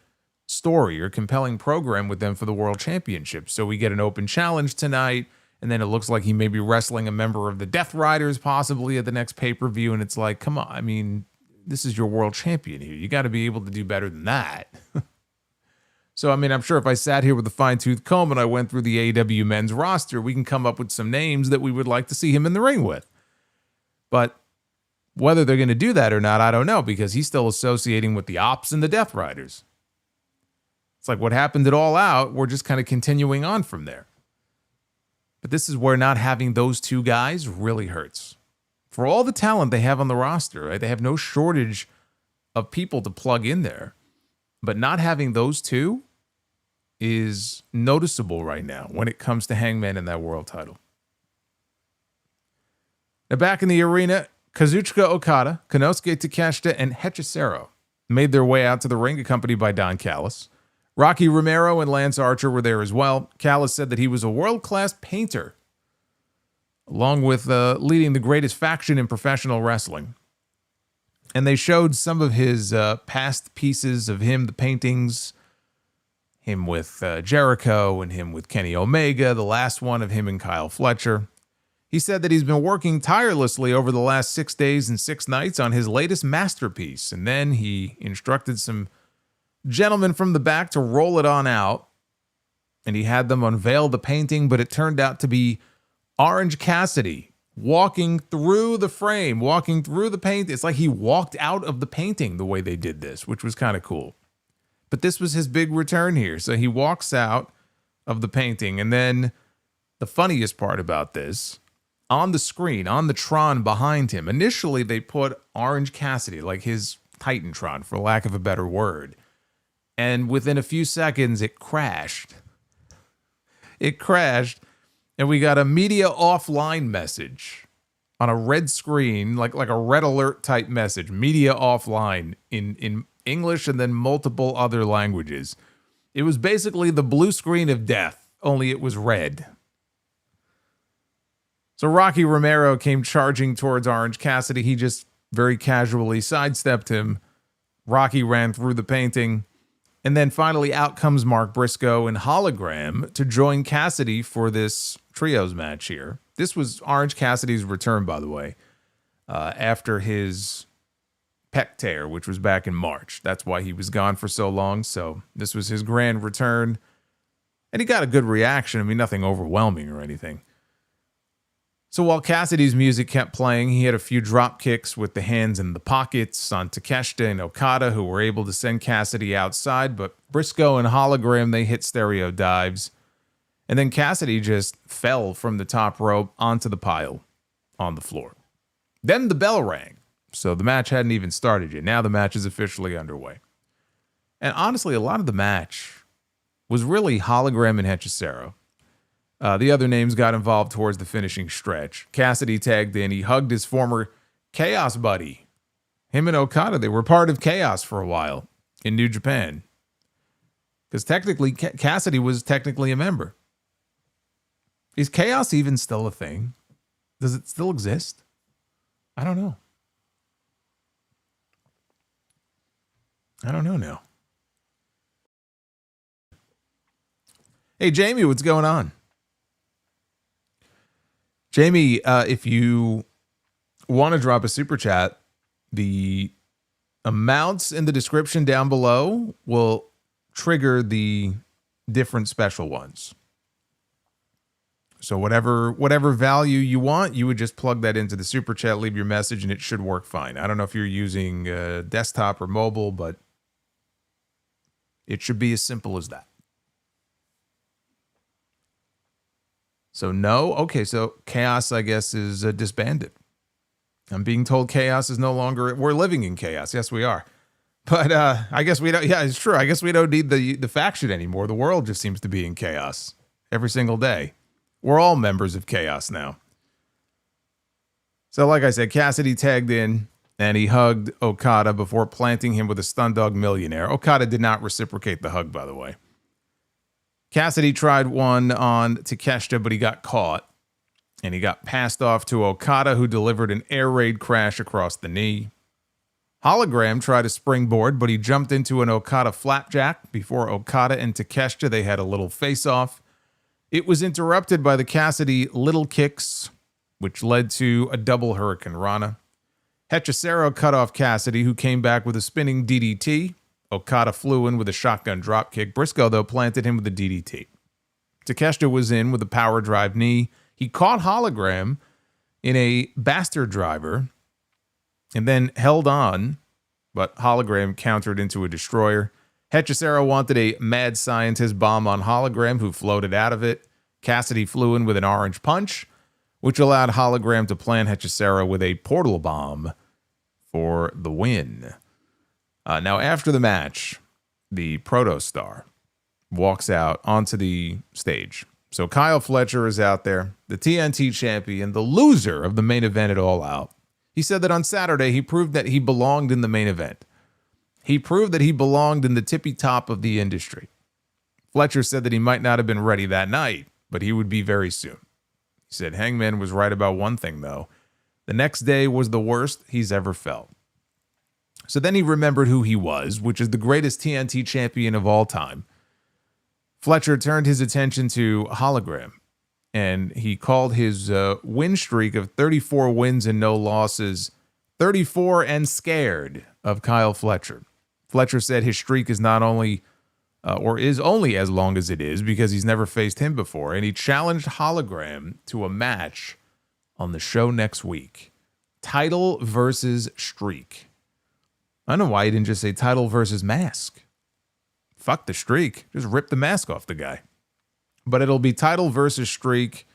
story or compelling program with them for the World Championship. So we get an open challenge tonight, And then it looks like he may be wrestling a member of the Death Riders possibly at the next pay-per-view. And it's like, come on, I mean, this is your world champion here. You got to be able to do better than that. So, I mean, I'm sure if I sat here with a fine-tooth comb and I went through the AEW men's roster, we can come up with some names that we would like to see him in the ring with. But whether they're going to do that or not, I don't know, because he's still associating with the Ops and the Death Riders. It's like what happened at All Out, we're just kind of continuing on from there. But this is where not having those two guys really hurts. For all the talent they have on the roster, right? They have no shortage of people to plug in there. But not having those two is noticeable right now when it comes to Hangman and that world title. Now back in the arena, Kazuchika Okada, Konosuke Takeshita, and Hechicero made their way out to the ring, accompanied by Don Callis. Rocky Romero and Lance Archer were there as well. Callis said that he was a world-class painter, along with leading the greatest faction in professional wrestling. And they showed some of his past pieces of him, the paintings, him with Jericho and him with Kenny Omega, the last one of him and Kyle Fletcher. He said that he's been working tirelessly over the last 6 days and 6 nights on his latest masterpiece. And then he instructed some gentlemen from the back to roll it on out. And he had them unveil the painting, but it turned out to be Orange Cassidy walking through the frame, walking through the paint. It's like he walked out of the painting the way they did this, which was kind of cool. But this was his big return here. So he walks out of the painting. And then the funniest part about this, on the screen, on the Tron behind him, initially they put Orange Cassidy, like his Titantron, for lack of a better word. And within a few seconds, it crashed. It crashed, and we got a media offline message on a red screen, like a red alert type message, media offline in English and then multiple other languages. It was basically the blue screen of death, only it was red. So Rocky Romero came charging towards Orange Cassidy. He just very casually sidestepped him. Rocky ran through the painting. And then finally out comes Mark Briscoe and Hologram to join Cassidy for this trios match here. This was Orange Cassidy's return, by the way, after his pec tear, which was back in March. That's why he was gone for so long. So this was his grand return. And he got a good reaction. I mean, nothing overwhelming or anything. So while Cassidy's music kept playing, he had a few drop kicks with the hands in the pockets on Takeshita and Okada, who were able to send Cassidy outside, but Briscoe and Hologram, they hit stereo dives. And then Cassidy just fell from the top rope onto the pile on the floor. Then the bell rang. So the match hadn't even started yet. Now the match is officially underway. And honestly, a lot of the match was really Hologram and Hechicero. The other names got involved towards the finishing stretch. Cassidy tagged in. He hugged his former Chaos buddy. Him and Okada, they were part of Chaos for a while in New Japan. Because technically, Cassidy was technically a member. Is Chaos even still a thing? Does it still exist? I don't know. I don't know now. Hey, Jamie, what's going on? Jamie, if you want to drop a super chat, the amounts in the description down below will trigger the different special ones. So whatever value you want, you would just plug that into the super chat, leave your message, and it should work fine. I don't know if you're using desktop or mobile, but it should be as simple as that. So no? Okay, so Chaos, I guess, is disbanded. I'm being told Chaos is no longer... We're living in Chaos. Yes, we are. But I guess we don't... Yeah, it's true. I guess we don't need the faction anymore. The world just seems to be in chaos every single day. We're all members of Chaos now. So like I said, Cassidy tagged in, and he hugged Okada before planting him with a Stun Dog Millionaire. Okada did not reciprocate the hug, by the way. Cassidy tried one on Takeshita, but he got caught. And he got passed off to Okada, who delivered an air raid crash across the knee. Hologram tried a springboard, but he jumped into an Okada flapjack before Okada and Takeshita, they had a little face-off. It was interrupted by the Cassidy little kicks, which led to a double Hurricane Rana. Hechicero cut off Cassidy, who came back with a spinning DDT. Okada flew in with a shotgun dropkick. Briscoe, though, planted him with a DDT. Takeshita was in with a power drive knee. He caught Hologram in a bastard driver and then held on, but Hologram countered into a destroyer. Hechicero wanted a mad scientist bomb on Hologram, who floated out of it. Cassidy flew in with an orange punch, which allowed Hologram to plant Hechicero with a portal bomb for the win. Now, after the match, the Protostar walks out onto the stage. So Kyle Fletcher is out there, the TNT champion, the loser of the main event at All Out. He said that on Saturday, he proved that he belonged in the main event. He proved that he belonged in the tippy top of the industry. Fletcher said that he might not have been ready that night, but he would be very soon. He said Hangman was right about one thing, though. The next day was the worst he's ever felt. So then he remembered who he was, which is the greatest TNT champion of all time. Fletcher turned his attention to Hologram, and he called his win streak of 34 wins and no losses 34 and scared of Kyle Fletcher. Fletcher said his streak is not only, or is only as long as it is because he's never faced him before, and he challenged Hologram to a match on the show next week. Title versus streak. I don't know why he didn't just say title versus mask. Fuck the streak. Just rip the mask off the guy. But it'll be title versus streak.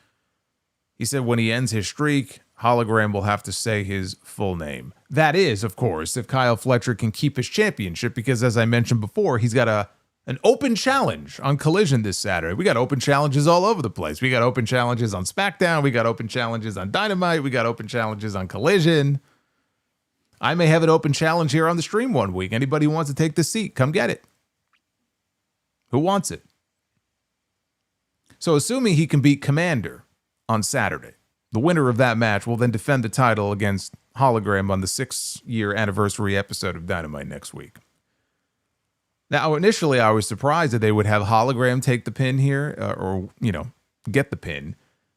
He said when he ends his streak, Hologram will have to say his full name. That is, of course, if Kyle Fletcher can keep his championship, because as I mentioned before, he's got an open challenge on Collision this Saturday. We got open challenges all over the place. We got open challenges on SmackDown. We got open challenges on Dynamite. We got open challenges on Collision. I may have an open challenge here on the stream one week. Anybody who wants to take the seat, come get it. Who wants it? So assuming he can beat Commander on Saturday, the winner of that match will then defend the title against Hologram on the 6-year anniversary episode of Dynamite next week. Now, initially, I was surprised that they would have Hologram take the pin here, or, get the pin,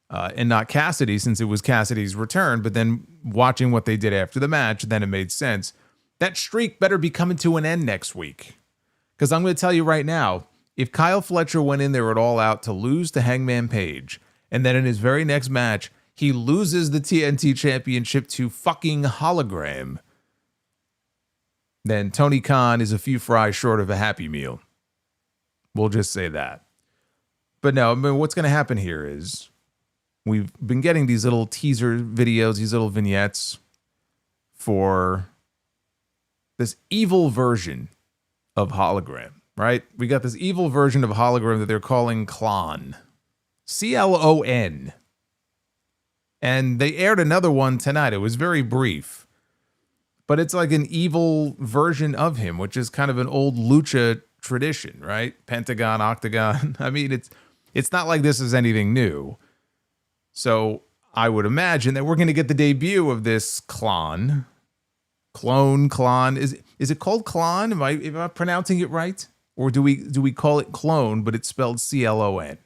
and not Cassidy, since it was Cassidy's return. But then watching what they did after the match, then it made sense. That streak better be coming to an end next week. Because I'm going to tell you right now, if Kyle Fletcher went in there at All Out to lose to Hangman Page, and then in his very next match, he loses the TNT Championship to fucking Hologram, then Tony Khan is a few fries short of a Happy Meal. We'll just say that. But no, I mean, what's going to happen here is we've been getting these little teaser videos, these little vignettes for this evil version of Hologram, right? We got this evil version of Hologram that they're calling Clon. C-L-O-N. And they aired another one tonight. It was very brief. But it's like an evil version of him, which is kind of an old lucha tradition, right? Pentagon, octagon. I mean, it's not like this is anything new. So I would imagine that we're going to get the debut of this clone. Is it called clone? Am I pronouncing it right? Or do we call it clone, but it's spelled C-L-O-N?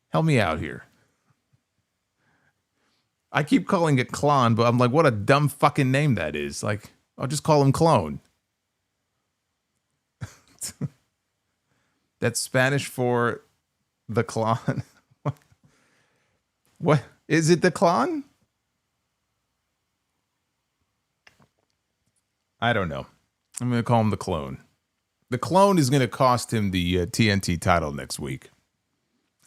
Help me out here. I keep calling it Clon, but I'm like, what a dumb fucking name that is. Like, I'll just call him Clone. That's Spanish for the clon. What? Is it the clon? I don't know. I'm going to call him the clone. The clone is going to cost him the TNT title next week.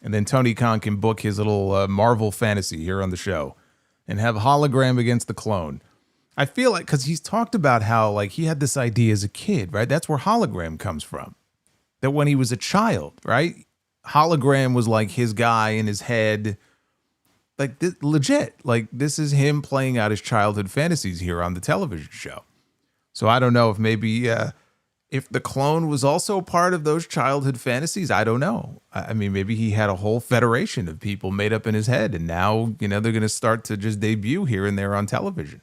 And then Tony Khan can book his little Marvel fantasy here on the show and have Hologram against the clone. I feel like, because he's talked about how like he had this idea as a kid, right? That's where Hologram comes from. That when he was a child, right? Hologram was like his guy in his head. Like this, legit. Like this is him playing out his childhood fantasies here on the television show. So I don't know if maybe if the clone was also part of those childhood fantasies. I don't know. I mean, maybe he had a whole federation of people made up in his head, and now, they're going to start to just debut here and there on television.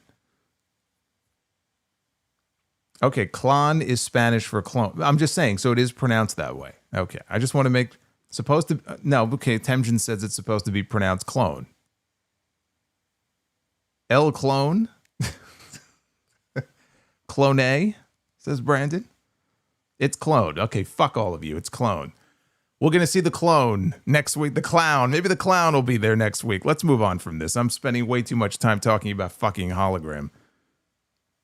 Okay, clon is Spanish for clone. I'm just saying, so it is pronounced that way. Okay, I just want to make Supposed to... no, okay, Temjin says it's supposed to be pronounced clone. El Clone? Clone, says Brandon. It's clone. Okay, fuck all of you. It's clone. We're going to see the clone next week. The clown. Maybe the clown will be there next week. Let's move on from this. I'm spending way too much time talking about fucking Hologram.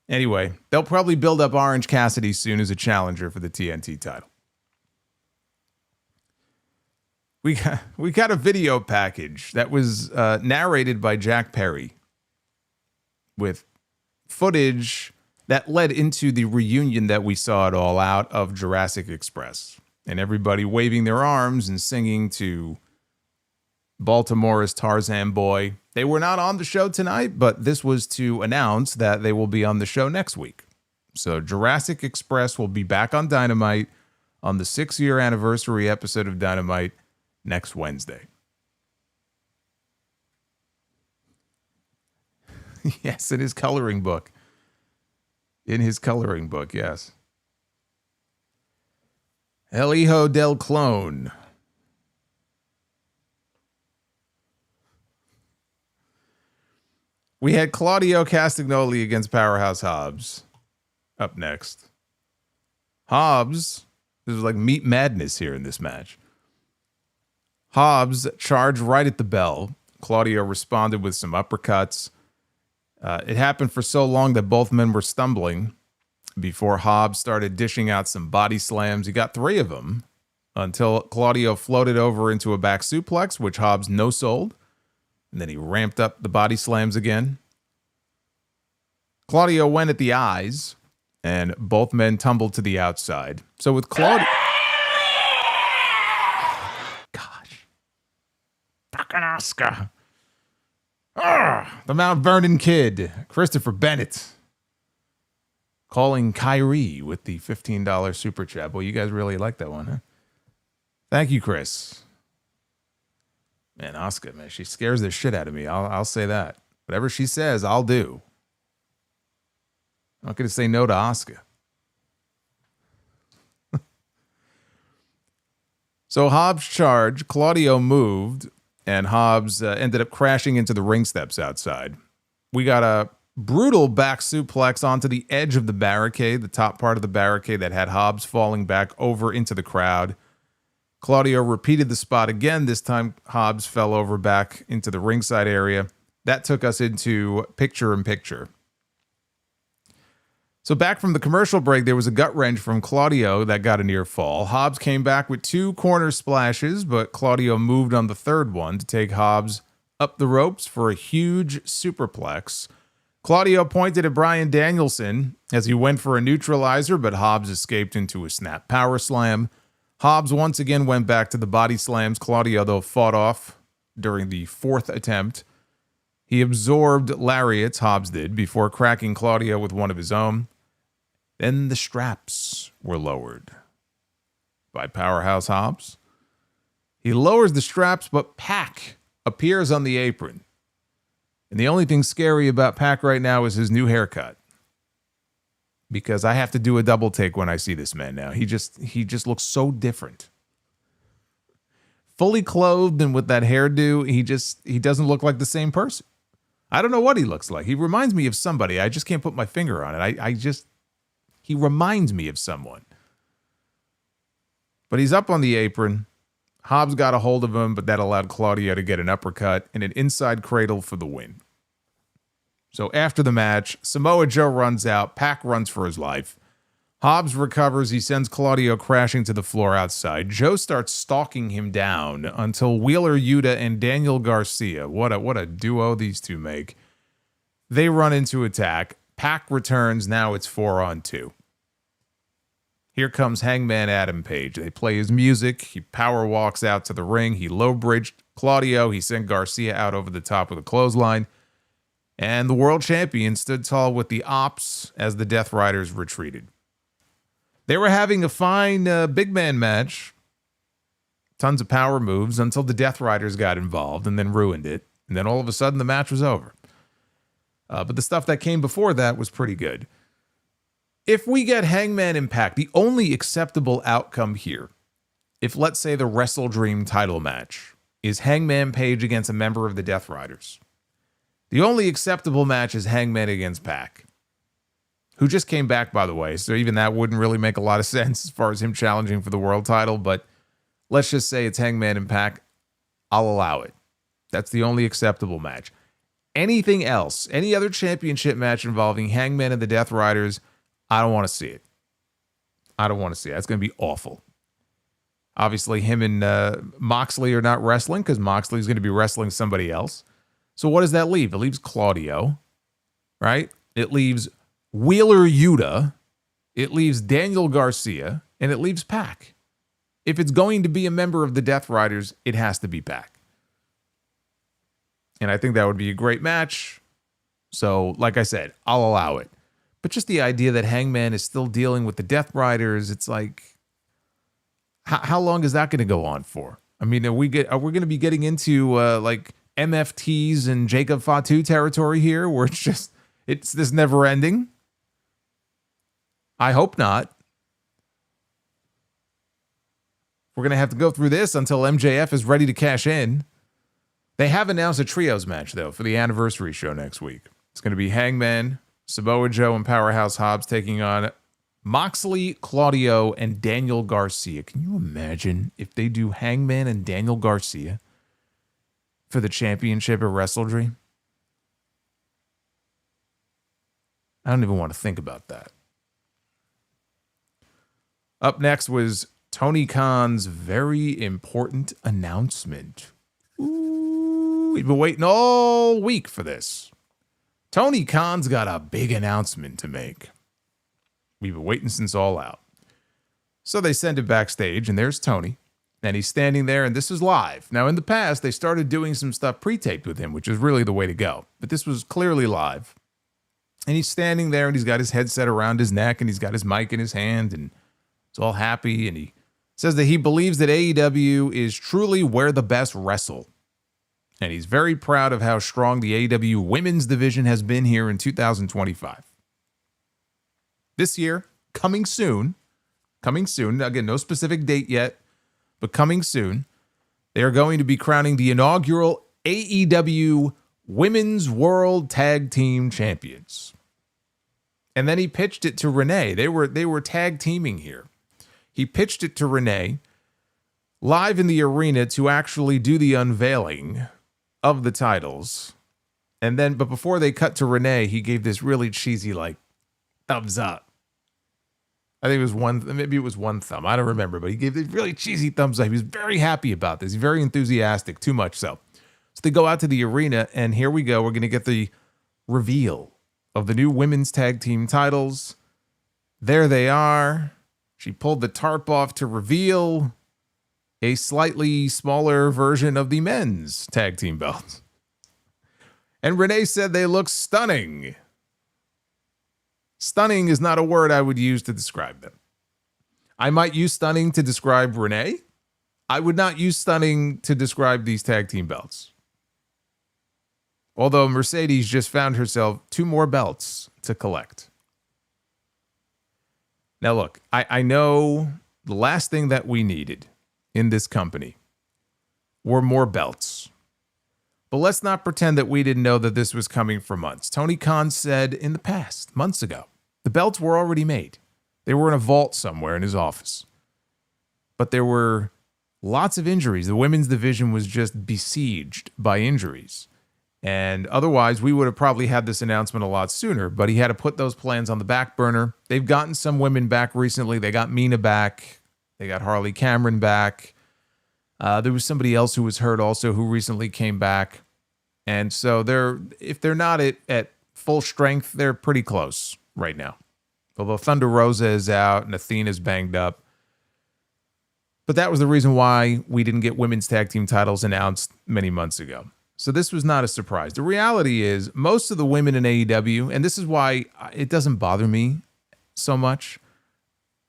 Anyway, they'll probably build up Orange Cassidy soon as a challenger for the TNT title. We got a video package that was narrated by Jack Perry with footage that led into the reunion that we saw it all out of Jurassic Express. And everybody waving their arms and singing to Baltimore's Tarzan Boy. They were not on the show tonight, but this was to announce that they will be on the show next week. So Jurassic Express will be back on Dynamite on the 6-year anniversary episode of Dynamite next Wednesday. Yes, in his coloring book. In his coloring book, yes. El Hijo del Clone. We had Claudio Castagnoli against Powerhouse Hobbs up next. Hobbs, this was like meat madness here in this match. Hobbs charged right at the bell. Claudio responded with some uppercuts. It happened for so long that both men were stumbling before Hobbs started dishing out some body slams. He got 3 of them until Claudio floated over into a back suplex, which Hobbs no-sold. And then he ramped up the body slams again. Claudio went at the eyes, and both men tumbled to the outside. So with Claudio... Gosh. Fucking Asuka. The Mount Vernon Kid, Christopher Bennett, calling Kyrie with the $15 super chat. Boy, you guys really like that one, huh? Thank you, Kris. Man, Asuka, man, she scares the shit out of me. I'll say that. Whatever she says, I'll do. I'm not going to say no to Asuka. So Hobbs charged, Claudio moved, and Hobbs ended up crashing into the ring steps outside. We got a brutal back suplex onto the edge of the barricade, the top part of the barricade that had Hobbs falling back over into the crowd. Claudio repeated the spot again. This time, Hobbs fell over back into the ringside area. That took us into picture-in-picture. So back from the commercial break, there was a gut wrench from Claudio that got a near fall. Hobbs came back with 2 corner splashes, but Claudio moved on the third one to take Hobbs up the ropes for a huge superplex. Claudio pointed at Bryan Danielson as he went for a neutralizer, but Hobbs escaped into a snap power slam. Hobbs once again went back to the body slams. Claudio, though, fought off during the 4th attempt. He absorbed lariats, Hobbs did, before cracking Claudio with one of his own. Then the straps were lowered by Powerhouse Hobbs. He lowers the straps, but Pac appears on the apron. And the only thing scary about Pac right now is his new haircut. Because I have to do a double take when I see this man now. He just looks so different. Fully clothed and with that hairdo, he doesn't look like the same person. I don't know what he looks like. He reminds me of somebody. I just can't put my finger on it. He reminds me of someone. But he's up on the apron. Hobbs got a hold of him, but that allowed Claudio to get an uppercut and an inside cradle for the win. So after the match, Samoa Joe runs out. Pac runs for his life. Hobbs recovers. He sends Claudio crashing to the floor outside. Joe starts stalking him down until Wheeler Yuta and Daniel Garcia, what a duo these two make, they run into attack. Pac returns. Now it's 4-on-2. Here comes Hangman Adam Page. They play his music. He power walks out to the ring. He low-bridged Claudio. He sent Garcia out over the top with a clothesline. And the world champion stood tall with the Ops as the Death Riders retreated. They were having a fine big man match. Tons of power moves until the Death Riders got involved and then ruined it. And then all of a sudden the match was over. But the stuff that came before that was pretty good. If we get Hangman Impact, the only acceptable outcome here if, let's say, the Wrestle Dream title match is Hangman Page against a member of the Death Riders, the only acceptable match is Hangman against Pac, who just came back, by the way, so even that wouldn't really make a lot of sense as far as him challenging for the world title, but let's just say it's Hangman and Pac. I'll allow it. That's the only acceptable match. Anything else, any other championship match involving Hangman and the Death Riders, I don't want to see it. I don't want to see it. That's going to be awful. Obviously, him and Moxley are not wrestling because Moxley is going to be wrestling somebody else. So what does that leave? It leaves Claudio, right? It leaves Wheeler Yuta. It leaves Daniel Garcia. And it leaves Pac. If it's going to be a member of the Death Riders, it has to be Pac. And I think that would be a great match. So, like I said, I'll allow it. But just the idea that Hangman is still dealing with the Death Riders, it's like, how long is that going to go on for? I mean, are we going to be getting into like MFTs and Jacob Fatu territory here, where it's this never ending? I hope not. We're going to have to go through this until MJF is ready to cash in. They have announced a trios match, though, for the anniversary show next week. It's going to be Hangman, Samoa Joe, and Powerhouse Hobbs taking on Moxley, Claudio, and Daniel Garcia. Can you imagine if they do Hangman and Daniel Garcia for the championship at Wrestle Dream? I don't even want to think about that. Up next was Tony Khan's very important announcement. Ooh, we've been waiting all week for this. Tony Khan's got a big announcement to make. We've been waiting since All Out. So they send him backstage, and there's Tony. And he's standing there, and this is live. Now, in the past, they started doing some stuff pre-taped with him, which is really the way to go. But this was clearly live. And he's standing there, and he's got his headset around his neck, and he's got his mic in his hand, and he's all happy, and he says that he believes that AEW is truly where the best wrestle. And he's very proud of how strong the AEW women's division has been here in 2025. This year, coming soon, again, no specific date yet, but coming soon, they are going to be crowning the inaugural AEW Women's World Tag Team Champions. And then he pitched it to Renee. They were tag teaming here. He pitched it to Renee live in the arena to actually do the unveiling of the titles. But before they cut to Renee, he gave this really cheesy, like, thumbs up. I think maybe it was one thumb. I don't remember, but he gave this really cheesy thumbs up. He was very happy about this. He's very enthusiastic, too much so. So they go out to the arena, and here we go. We're going to get the reveal of the new women's tag team titles. There they are. She pulled the tarp off to reveal a slightly smaller version of the men's tag team belts. And Renee said they look stunning. Stunning is not a word I would use to describe them. I might use stunning to describe Renee. I would not use stunning to describe these tag team belts. Although Mercedes just found herself 2 more belts to collect. Now look, I know the last thing that we needed in this company were more belts. But let's not pretend that we didn't know that this was coming for months. Tony Khan said in the past, months ago, the belts were already made. They were in a vault somewhere in his office. But there were lots of injuries. The women's division was just besieged by injuries. And otherwise, we would have probably had this announcement a lot sooner, but he had to put those plans on the back burner. They've gotten some women back recently. They got Mina back. They got Harley Cameron back. There was somebody else who was hurt also who recently came back. And so if they're not at full strength, they're pretty close right now. Although Thunder Rosa is out and Athena's banged up. But that was the reason why we didn't get women's tag team titles announced many months ago. So this was not a surprise. The reality is most of the women in AEW, and this is why it doesn't bother me so much.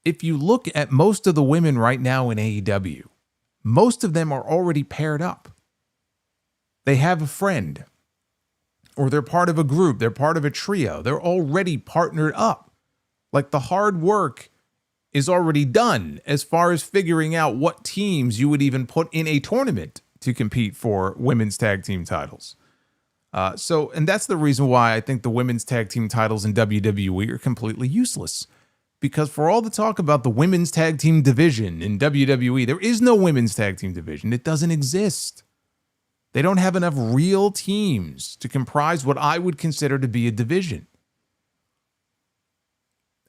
If you look at most of the women right now in AEW, most of them are already paired up. They have a friend, or they're part of a group. They're part of a trio. They're already partnered up. Like the hard work is already done as far as figuring out what teams you would even put in a tournament to compete for women's tag team titles. And that's the reason why I think the women's tag team titles in WWE are completely useless. Because for all the talk about the women's tag team division in WWE, there is no women's tag team division. It doesn't exist. They don't have enough real teams to comprise what I would consider to be a division.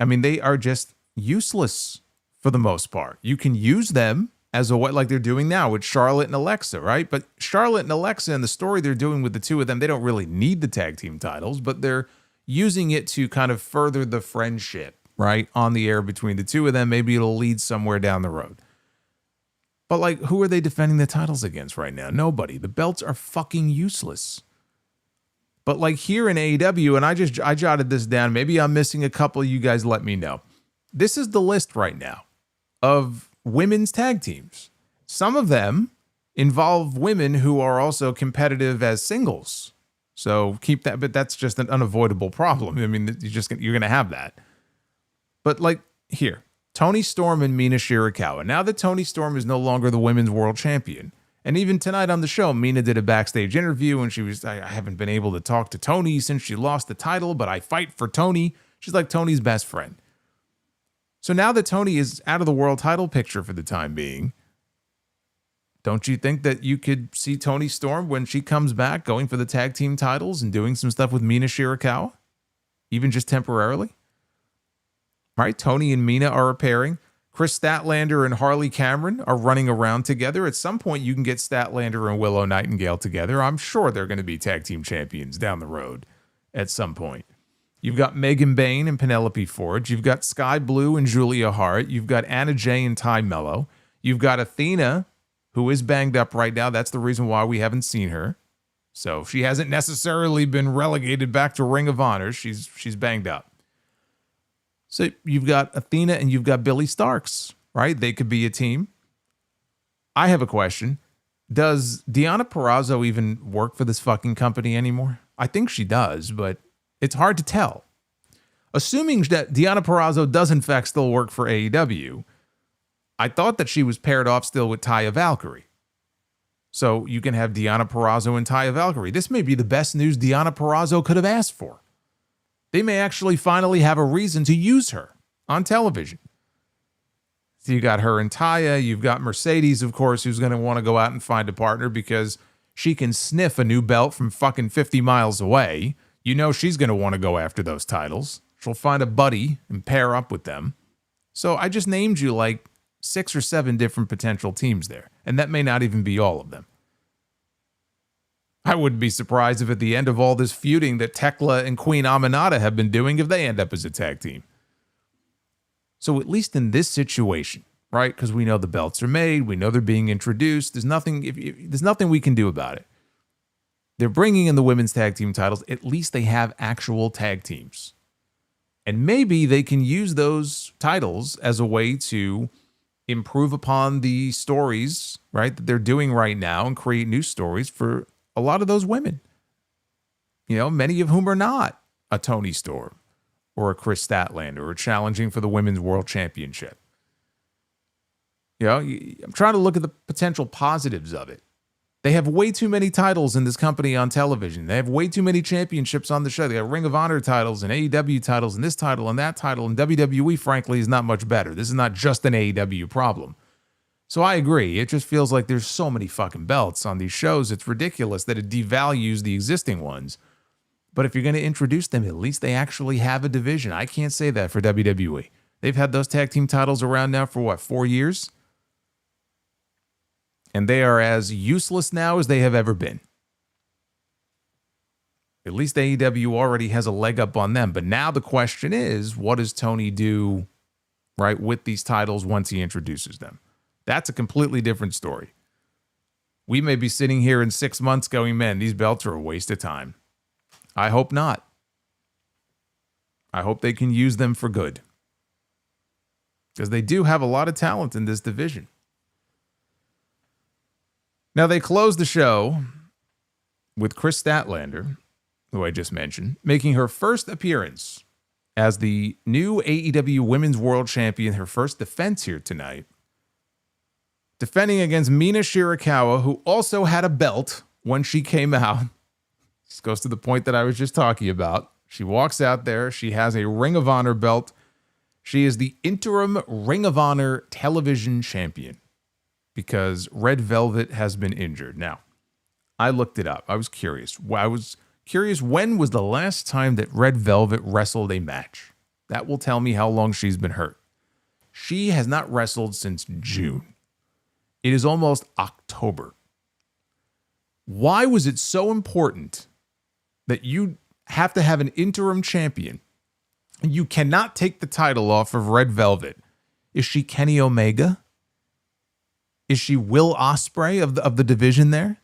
I mean, they are just useless for the most part. You can use them as a what, like they're doing now with Charlotte and Alexa, right? But Charlotte and Alexa and the story they're doing with the two of them, they don't really need the tag team titles, but they're using it to kind of further the friendship, right, on the air between the two of them. Maybe it'll lead somewhere down the road. But like, who are they defending the titles against right now? Nobody. The belts are fucking useless. But like here in AEW, and I jotted this down. Maybe I'm missing a couple. You guys let me know. This is the list right now of women's tag teams. Some of them involve women who are also competitive as singles. So keep that, but that's just an unavoidable problem. I mean, you're going to have that. But like here, Toni Storm and Mina Shirakawa. Now that Toni Storm is no longer the women's world champion, and even tonight on the show, Mina did a backstage interview and she was, I haven't been able to talk to Toni since she lost the title, but I fight for Toni. She's like Toni's best friend. So now that Toni is out of the world title picture for the time being, don't you think that you could see Toni Storm when she comes back going for the tag team titles and doing some stuff with Mina Shirakawa? Even just temporarily? Right? Toni and Mina are a pairing. Kris Statlander and Harley Cameron are running around together. At some point, you can get Statlander and Willow Nightingale together. I'm sure they're going to be tag team champions down the road at some point. You've got Megan Bayne and Penelope Ford. You've got Sky Blue and Julia Hart. You've got Anna Jay and Ty Mello. You've got Athena, who is banged up right now. That's the reason why we haven't seen her. So she hasn't necessarily been relegated back to Ring of Honor. She's banged up. So you've got Athena and you've got Billy Starks, right? They could be a team. I have a question. Does Deonna Purrazzo even work for this fucking company anymore? I think she does, but it's hard to tell. Assuming that Deonna Purrazzo does in fact still work for AEW, I thought that she was paired off still with Taya Valkyrie. So you can have Deonna Purrazzo and Taya Valkyrie. This may be the best news Deonna Purrazzo could have asked for. They may actually finally have a reason to use her on television. So you got her and Taya. You've got Mercedes, of course, who's going to want to go out and find a partner because she can sniff a new belt from fucking 50 miles away. You know she's going to want to go after those titles. She'll find a buddy and pair up with them. So I just named you like 6 or 7 different potential teams there. And that may not even be all of them. I wouldn't be surprised if at the end of all this feuding that Tekla and Queen Aminata have been doing, if they end up as a tag team. So at least in this situation, right? Because we know the belts are made. We know they're being introduced. There's nothing we can do about it. They're bringing in the women's tag team titles. At least they have actual tag teams. And maybe they can use those titles as a way to improve upon the stories, right, that they're doing right now and create new stories for a lot of those women, you know, many of whom are not a Toni Storm or a Kris Statlander or challenging for the Women's World Championship. You know, I'm trying to look at the potential positives of it. They have way too many titles in this company on television. They have way too many championships on the show. They have Ring of Honor titles and AEW titles and this title and that title. And WWE, frankly, is not much better. This is not just an AEW problem. So I agree. It just feels like there's so many fucking belts on these shows. It's ridiculous that it devalues the existing ones. But if you're going to introduce them, at least they actually have a division. I can't say that for WWE. They've had those tag team titles around now for what, 4 years? And they are as useless now as they have ever been. At least AEW already has a leg up on them. But now the question is, what does Tony do, right, with these titles once he introduces them? That's a completely different story. We may be sitting here in 6 months going, man, these belts are a waste of time. I hope not. I hope they can use them for good. Because they do have a lot of talent in this division. Now, they closed the show with Kris Statlander, who I just mentioned, making her first appearance as the new AEW Women's World Champion, her first defense here tonight. Defending against Mina Shirakawa, who also had a belt when she came out. This goes to the point that I was just talking about. She walks out there. She has a Ring of Honor belt. She is the interim Ring of Honor television champion because Red Velvet has been injured. Now, I looked it up. I was curious. When was the last time that Red Velvet wrestled a match? That will tell me how long she's been hurt. She has not wrestled since June. It is almost October. Why was it so important that you have to have an interim champion? You cannot take the title off of Red Velvet. Is she Kenny Omega? Is she Will Ospreay of the division there?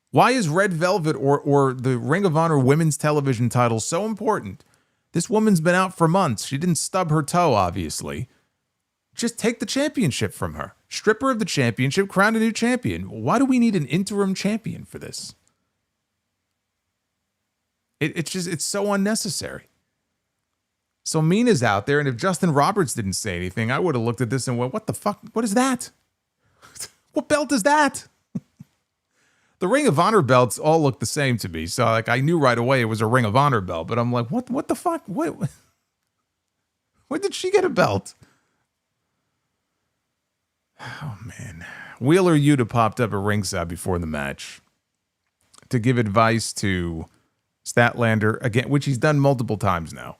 Why is Red Velvet or the Ring of Honor Women's Television title so important? This woman's been out for months. She didn't stub her toe, obviously. Just take the championship from her. Strip her of the championship, crown a new champion. Why do we need an interim champion for this? It's so unnecessary. So Mina's out there, and if Justin Roberts didn't say anything, I would have looked at this and went, what the fuck? What is that? What belt is that? The Ring of Honor belts all look the same to me. So like I knew right away it was a Ring of Honor belt, but I'm like, what the fuck? When did she get a belt? Oh man. Wheeler Yuta popped up at ringside before the match to give advice to Statlander again, which he's done multiple times now.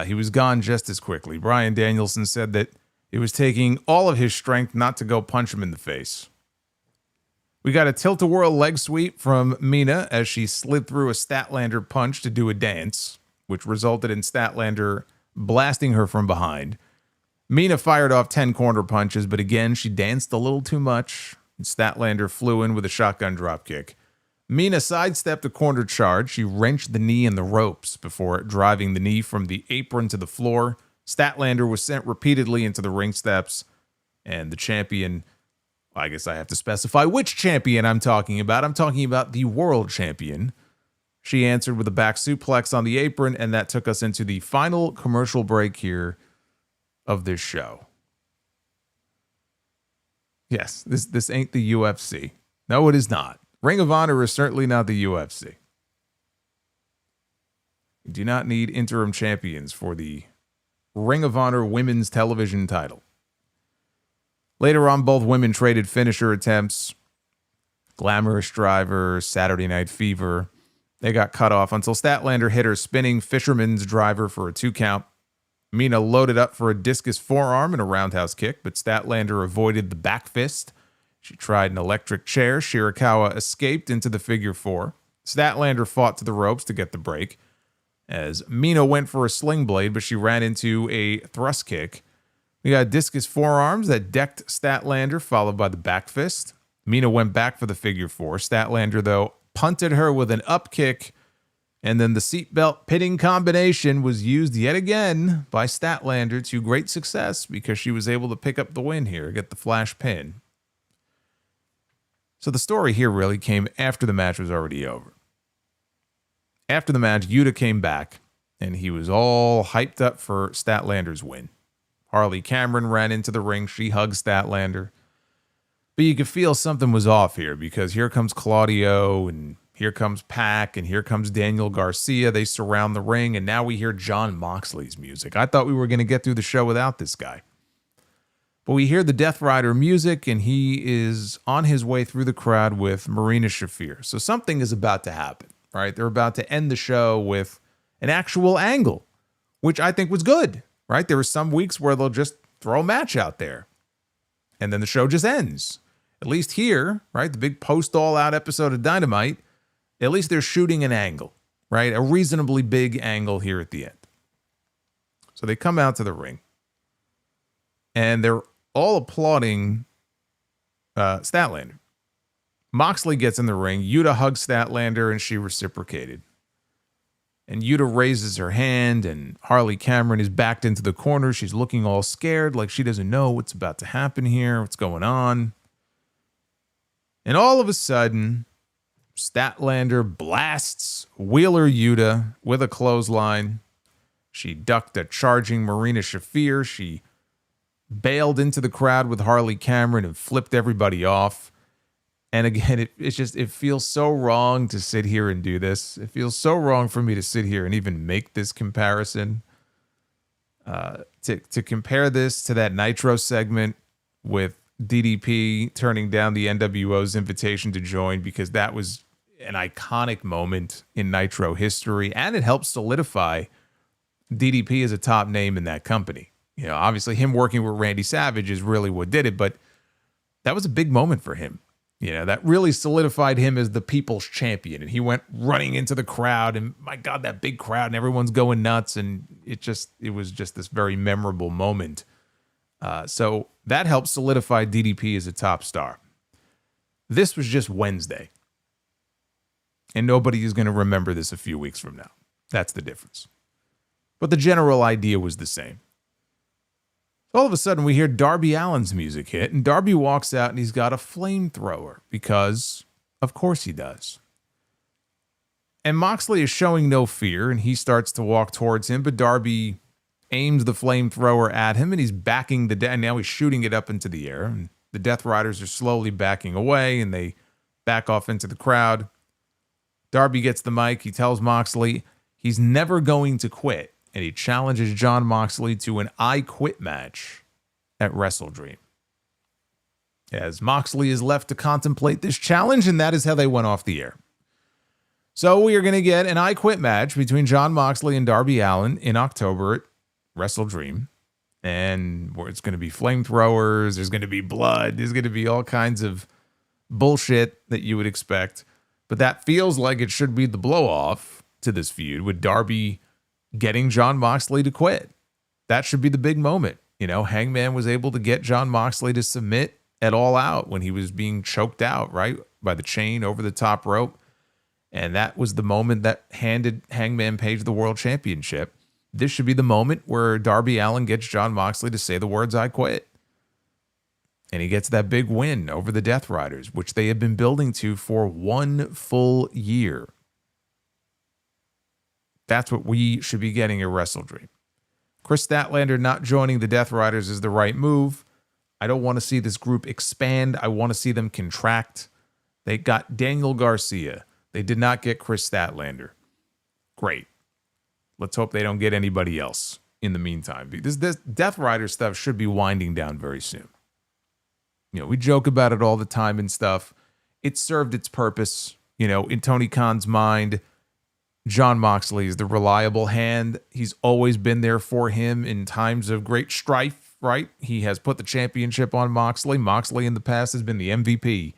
He was gone just as quickly. Bryan Danielson said that it was taking all of his strength not to go punch him in the face. We got a tilt-a-whirl leg sweep from Mina as she slid through a Statlander punch to do a dance, which resulted in Statlander blasting her from behind. Mina fired off 10 corner punches, but again, she danced a little too much. And Statlander flew in with a shotgun dropkick. Mina sidestepped a corner charge. She wrenched the knee in the ropes before driving the knee from the apron to the floor. Statlander was sent repeatedly into the ring steps, and the champion, I guess I have to specify which champion I'm talking about. I'm talking about the world champion. She answered with a back suplex on the apron, and that took us into the final commercial break here of this show. Yes, this ain't the UFC. No, it is not. Ring of Honor is certainly not the UFC. You do not need interim champions for the Ring of Honor Women's Television title. Later on, both women traded finisher attempts. Glamorous Driver, Saturday Night Fever. They got cut off until Statlander hit her spinning Fisherman's Driver for a 2 count. Mina loaded up for a discus forearm and a roundhouse kick, but Statlander avoided the back fist. She tried an electric chair. Shirakawa escaped into the figure 4. Statlander fought to the ropes to get the break, as Mina went for a sling blade, but she ran into a thrust kick. We got discus forearms that decked Statlander, followed by the back fist. Mina went back for the figure 4. Statlander, though, punted her with an up kick, and then the seatbelt pitting combination was used yet again by Statlander to great success because she was able to pick up the win here, get the flash pin. So the story here really came after the match was already over. After the match, Yuta came back, and he was all hyped up for Statlander's win. Harley Cameron ran into the ring. She hugged Statlander. But you could feel something was off here because here comes Claudio, and here comes Pac, and here comes Daniel Garcia. They surround the ring, and now we hear Jon Moxley's music. I thought we were going to get through the show without this guy. But we hear the Death Rider music, and he is on his way through the crowd with Marina Shafir. So something is about to happen, right? They're about to end the show with an actual angle, which I think was good, right? There were some weeks where they'll just throw a match out there, and then the show just ends. At least here, right? The big post-all-out episode of Dynamite, at least they're shooting an angle, right? A reasonably big angle here at the end. So they come out to the ring, and they're all applauding Statlander. Moxley gets in the ring. Yuta hugs Statlander, and she reciprocated. And Yuta raises her hand, and Harley Cameron is backed into the corner. She's looking all scared, like she doesn't know what's about to happen here, what's going on. And all of a sudden, Statlander blasts Wheeler Yuta with a clothesline. She ducked a charging Marina Shafir. She bailed into the crowd with Harley Cameron and flipped everybody off. And again, it feels so wrong to sit here and do this. It feels so wrong for me to sit here and even make this comparison. To compare this to that Nitro segment with DDP turning down the NWO's invitation to join, because that was an iconic moment in Nitro history, and it helped solidify DDP as a top name in that company. You know, obviously him working with Randy Savage is really what did it, but that was a big moment for him. You know, that really solidified him as the people's champion. And he went running into the crowd, and my God, that big crowd, and everyone's going nuts. And it was just this very memorable moment. So that helped solidify DDP as a top star. This was just Wednesday. And nobody is going to remember this a few weeks from now. That's the difference. But the general idea was the same. All of a sudden, we hear Darby Allin's music hit, and Darby walks out and he's got a flamethrower because, of course, he does. And Moxley is showing no fear, and he starts to walk towards him, but Darby aims the flamethrower at him, and he's backing and now he's shooting it up into the air. And the Death Riders are slowly backing away, and they back off into the crowd. Darby gets the mic. He tells Moxley he's never going to quit. And he challenges Jon Moxley to an I Quit match at WrestleDream. As Moxley is left to contemplate this challenge, and that is how they went off the air. So we are going to get an I Quit match between Jon Moxley and Darby Allin in October at WrestleDream. And where it's going to be flamethrowers, there's going to be blood, there's going to be all kinds of bullshit that you would expect. But that feels like it should be the blow-off to this feud, with Darby getting Jon Moxley to quit. That should be the big moment. You know, Hangman was able to get Jon Moxley to submit at All Out when he was being choked out, right, by the chain over the top rope. And that was the moment that handed Hangman Page the world championship. This should be the moment where Darby Allin gets Jon Moxley to say the words, I quit. And he gets that big win over the Death Riders, which they have been building to for 1 full year. That's what we should be getting at WrestleDream. Kris Statlander not joining the Death Riders is the right move. I don't want to see this group expand. I want to see them contract. They got Daniel Garcia. They did not get Kris Statlander. Great. Let's hope they don't get anybody else in the meantime. This Death Rider stuff should be winding down very soon. You know, we joke about it all the time and stuff. It served its purpose. You know, in Tony Khan's mind, Jon Moxley is the reliable hand. He's always been there for him in times of great strife, right? He has put the championship on Moxley. Moxley in the past has been the MVP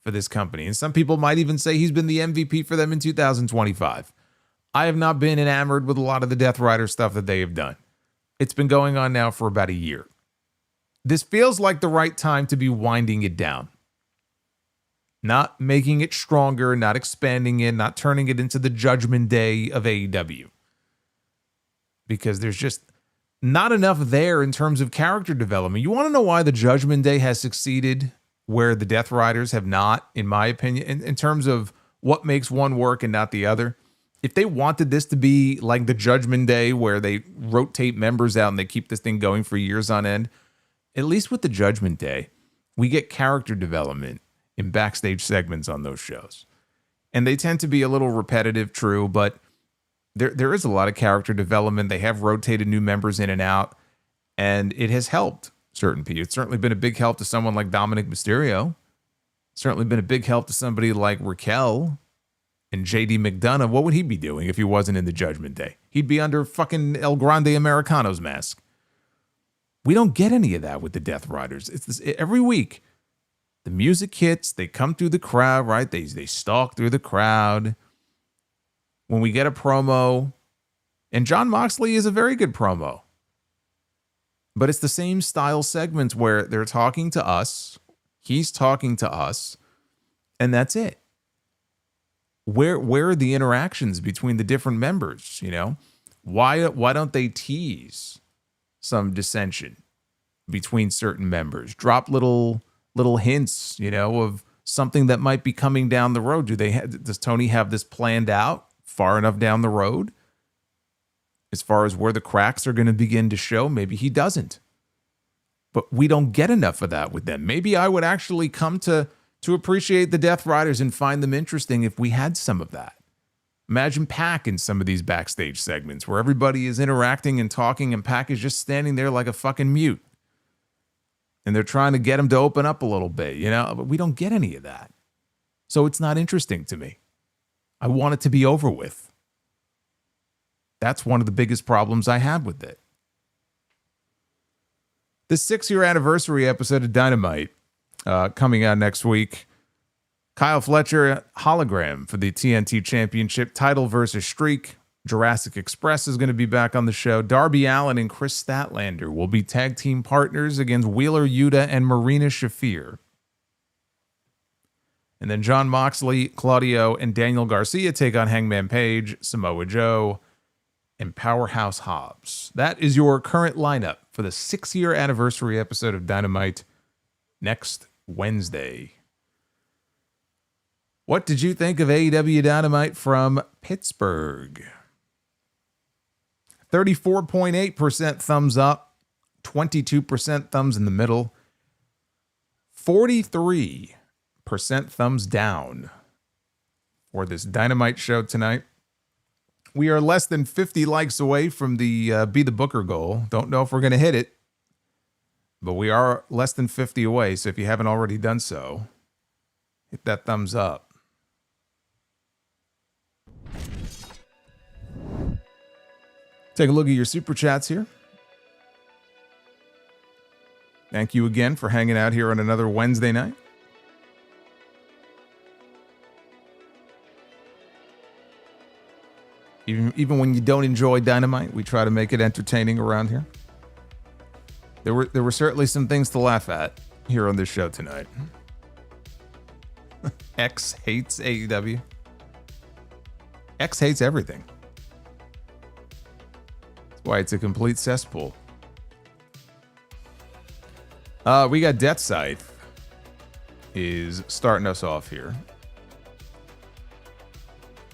for this company. And some people might even say he's been the MVP for them in 2025. I have not been enamored with a lot of the Death Rider stuff that they have done. It's been going on now for about a year. This feels like the right time to be winding it down. Not making it stronger, not expanding it, not turning it into the Judgment Day of AEW. Because there's just not enough there in terms of character development. You want to know why the Judgment Day has succeeded where the Death Riders have not, in my opinion, in terms of what makes one work and not the other? If they wanted this to be like the Judgment Day where they rotate members out and they keep this thing going for years on end, at least with the Judgment Day, we get character development in backstage segments on those shows. And they tend to be a little repetitive, true, but there is a lot of character development. They have rotated new members in and out, and it has helped certain people. It's certainly been a big help to someone like Dominic Mysterio. Certainly been a big help to somebody like Raquel and JD McDonough. What would he be doing if he wasn't in the Judgment Day? He'd be under fucking El Grande Americano's mask. We don't get any of that with the Death Riders. It's this, every week. The music hits, they come through the crowd, right? They stalk through the crowd. When we get a promo, and Jon Moxley is a very good promo. But it's the same style segments where they're talking to us, he's talking to us, and that's it. Where are the interactions between the different members, you know? Why don't they tease some dissension between certain members? Drop little hints, you know, of something that might be coming down the road. Does Tony have this planned out far enough down the road? as far as where the cracks are going to begin to show. Maybe he doesn't. But we don't get enough of that with them. Maybe I would actually come to appreciate the Death Riders and find them interesting if we had some of that. Imagine Pac in some of these backstage segments where everybody is interacting and talking and Pac is just standing there like a fucking mute. And they're trying to get him to open up a little bit, you know? But we don't get any of that. So it's not interesting to me. I want it to be over with. That's one of the biggest problems I have with it. The 6-year anniversary episode of Dynamite coming out next week. Kyle Fletcher, hologram for the TNT Championship title versus Streak. Jurassic Express is going to be back on the show. Darby Allin and Kris Statlander will be tag team partners against Wheeler Yuta and Marina Shafir. And then Jon Moxley, Claudio, and Daniel Garcia take on Hangman Page, Samoa Joe, and Powerhouse Hobbs. That is your current lineup for the 6-year anniversary episode of Dynamite next Wednesday. What did you think of AEW Dynamite from Pittsburgh? 34.8% thumbs up, 22% thumbs in the middle, 43% thumbs down for this Dynamite show tonight. We are less than 50 likes away from the Be the Booker goal. Don't know if we're going to hit it, but we are less than 50 away. So if you haven't already done so, hit that thumbs up. Take a look at your super chats here. Thank you again for hanging out here on another Wednesday night. Even when you don't enjoy Dynamite, we try to make it entertaining around here. There were certainly some things to laugh at here on this show tonight. X hates AEW. X hates everything. That's why it's a complete cesspool. We got Death Scythe is starting us off here.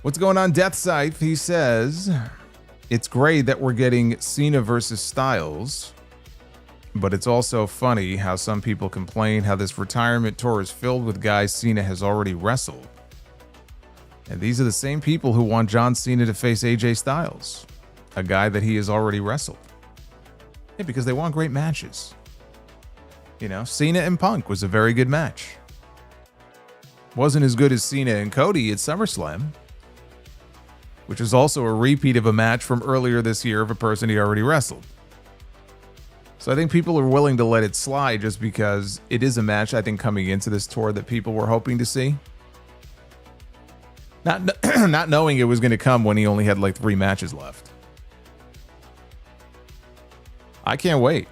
What's going on, Death Scythe? He says, it's great that we're getting Cena versus Styles, but it's also funny how some people complain how this retirement tour is filled with guys Cena has already wrestled. And these are the same people who want John Cena to face AJ Styles, a guy that he has already wrestled. Yeah, because they want great matches. You know, Cena and Punk was a very good match. Wasn't as good as Cena and Cody at SummerSlam, which is also a repeat of a match from earlier this year of a person he already wrestled. So I think people are willing to let it slide just because it is a match, I think, coming into this tour that people were hoping to see. Not knowing it was going to come when he only had like 3 matches left. I can't wait.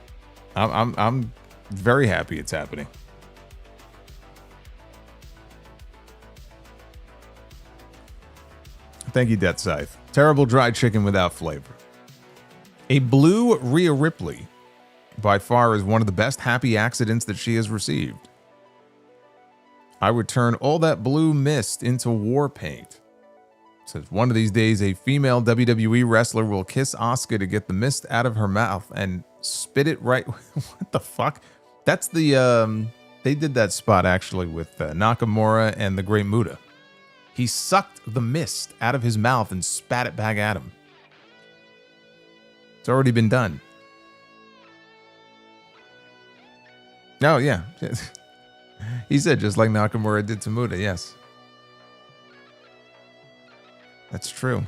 I'm very happy it's happening. Thank you, Death Scythe. Terrible dried chicken without flavor. A blue Rhea Ripley, by far, is one of the best happy accidents that she has received. I would turn all that blue mist into war paint. It says one of these days a female WWE wrestler will kiss Asuka to get the mist out of her mouth and spit it right. What the fuck? That's the they did that spot actually with Nakamura and the Great Muta. He sucked the mist out of his mouth and spat it back at him. It's already been done. Oh, yeah. He said just like Nakamura did to Muta, yes. That's true.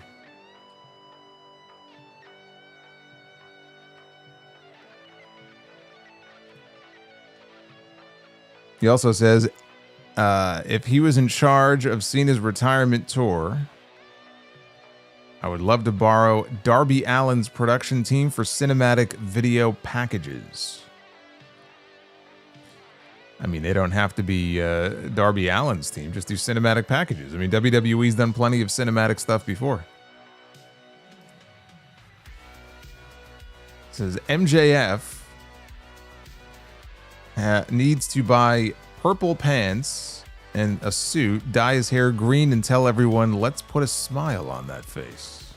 He also says, if he was in charge of Cena's retirement tour, I would love to borrow Darby Allin's production team for cinematic video packages. I mean, they don't have to be Darby Allin's team. Just do cinematic packages. I mean, WWE's done plenty of cinematic stuff before. It says MJF needs to buy purple pants and a suit, dye his hair green, and tell everyone, let's put a smile on that face.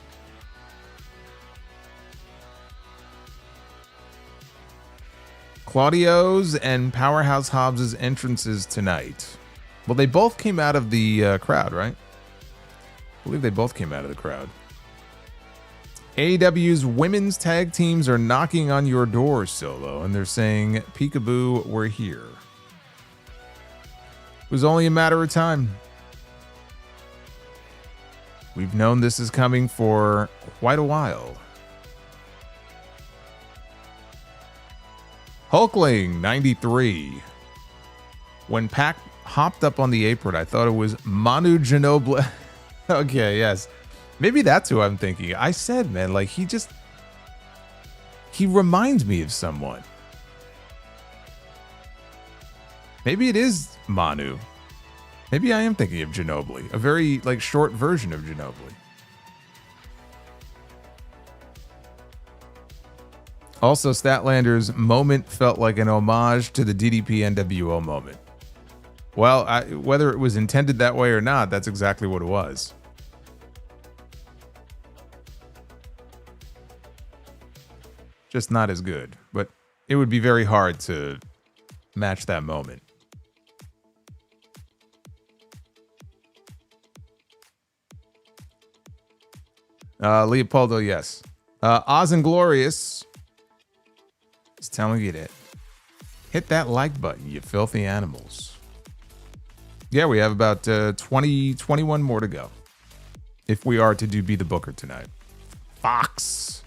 Claudio's and Powerhouse Hobbs' entrances tonight. Well, they both came out of the crowd, right? I believe they both came out of the crowd. AEW's women's tag teams are knocking on your door, Solo, and they're saying, peekaboo, we're here. It was only a matter of time. We've known this is coming for quite a while. Hulkling 93. When Pac hopped up on the apron, I thought it was Manu Ginobili. Okay, yes. Maybe that's who I'm thinking. I said, man, like he reminds me of someone. Maybe it is Manu. Maybe I am thinking of Ginobili. A very like short version of Ginobili. Also, Statlander's moment felt like an homage to the DDP NWO moment. Well, whether it was intended that way or not, that's exactly what it was. Just not as good, but it would be very hard to match that moment. Leopoldo, yes. Oz and Glorious is telling you that. Hit that like button, you filthy animals. Yeah, we have about 21 more to go. If we are to do Be the Booker tonight. Fox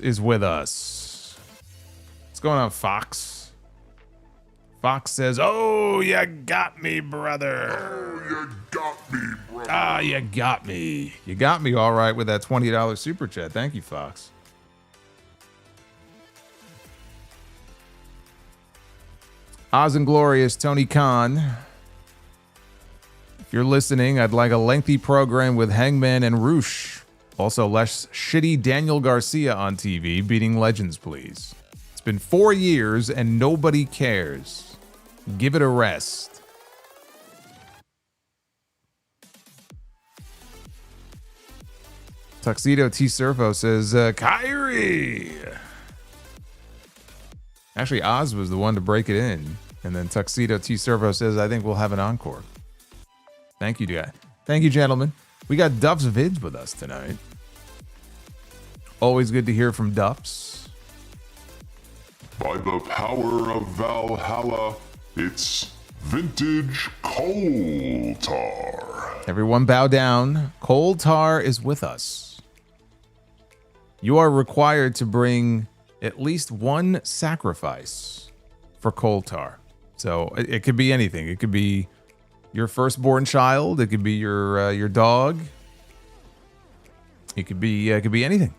is with us. What's going on, Fox? Fox says, oh, you got me, brother. Oh, you got me, brother. Ah, you got me. You got me all right with that $20 super chat. Thank you, Fox. Oz and Glorious, Tony Khan. If you're listening, I'd like a lengthy program with Hangman and Roosh. Also, less shitty Daniel Garcia on TV beating legends, please. It's been 4 years and nobody cares. Give it a rest. Tuxedo T Surfo says, Kyrie. Actually, Oz was the one to break it in. And then Tuxedo T Servo says, I think we'll have an encore. Thank you, guys. Thank you, gentlemen. We got Duff's Vids with us tonight. Always good to hear from Duff's. By the power of Valhalla, it's vintage coal tar. Everyone bow down. Coal Tar is with us. You are required to bring at least one sacrifice for Coal Tar. So it could be anything. It could be your firstborn child. It could be your dog. It could be anything.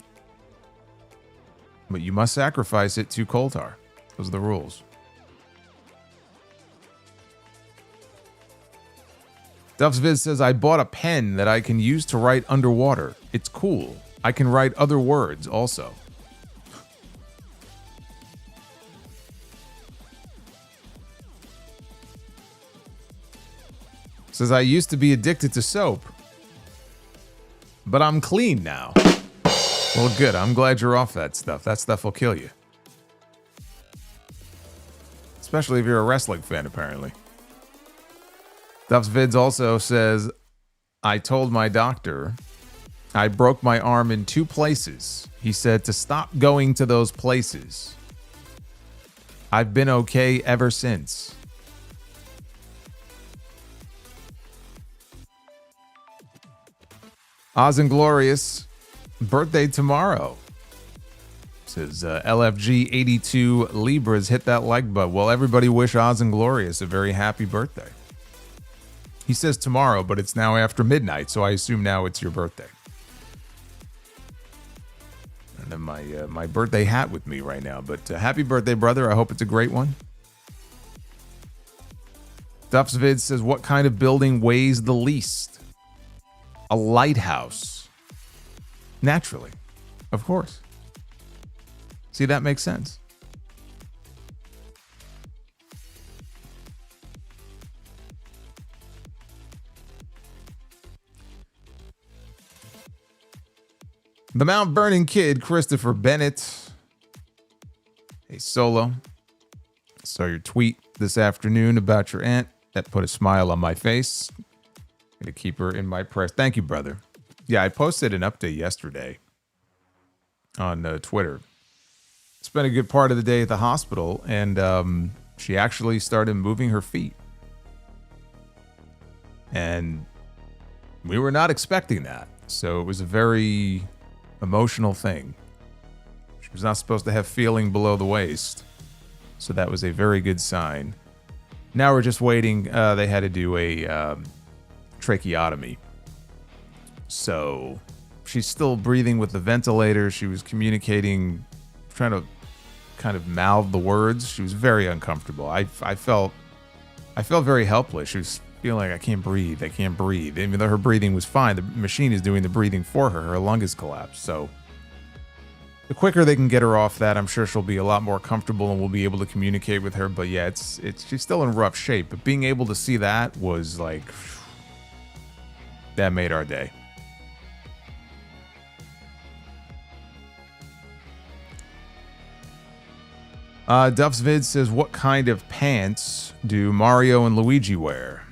But you must sacrifice it to Coal Tar. Those are the rules. Duff's Viz says, I bought a pen that I can use to write underwater. It's cool. I can write other words also. Says, I used to be addicted to soap, but I'm clean now. Well, good. I'm glad you're off that stuff. That stuff will kill you. Especially if you're a wrestling fan, apparently. Duff's Vids also says, I told my doctor I broke my arm in 2 places. He said to stop going to those places. I've been okay ever since. Oz and Glorious, birthday tomorrow. Says LFG 82 Libras, hit that like button. Well, everybody wish Oz and Glorious a very happy birthday. He says tomorrow, but it's now after midnight, so I assume now it's your birthday. And then my birthday hat with me right now, but happy birthday, brother. I hope it's a great one. Duff's Vid says, what kind of building weighs the least? A lighthouse. Naturally. Of course. See, that makes sense. The Mount Vernon Kid, Christopher Bennett. Solo. Saw your tweet this afternoon about your aunt. That put a smile on my face. Gonna keep her in my prayers. Thank you, brother. Yeah, I posted an update yesterday on Twitter. Spent a good part of the day at the hospital, and she actually started moving her feet. And we were not expecting that. So it was a very emotional thing. She was not supposed to have feeling below the waist. So that was a very good sign. Now we're just waiting. They had to do a tracheotomy. So she's still breathing with the ventilator. She was communicating, trying to kind of mouth the words. She was very uncomfortable. I felt very helpless. She was feeling like, I can't breathe. Even though her breathing was fine, the machine is doing the breathing for her. Her lung is collapsed. So the quicker they can get her off that, I'm sure she'll be a lot more comfortable and we'll be able to communicate with her. But yeah, she's still in rough shape. But being able to see that was like, that made our day. Duff's Vid says, what kind of pants do Mario and Luigi wear?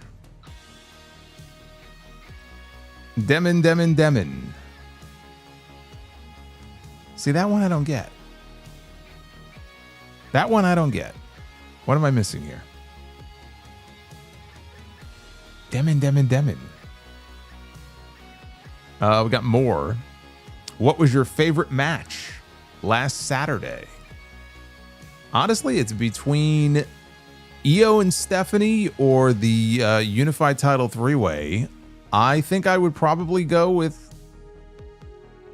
Demon. See, that one I don't get. What am I missing here? Demon. We got more. What was your favorite match last Saturday? Honestly, it's between Io and Stephanie or the Unified Title 3-Way. I think I would probably go with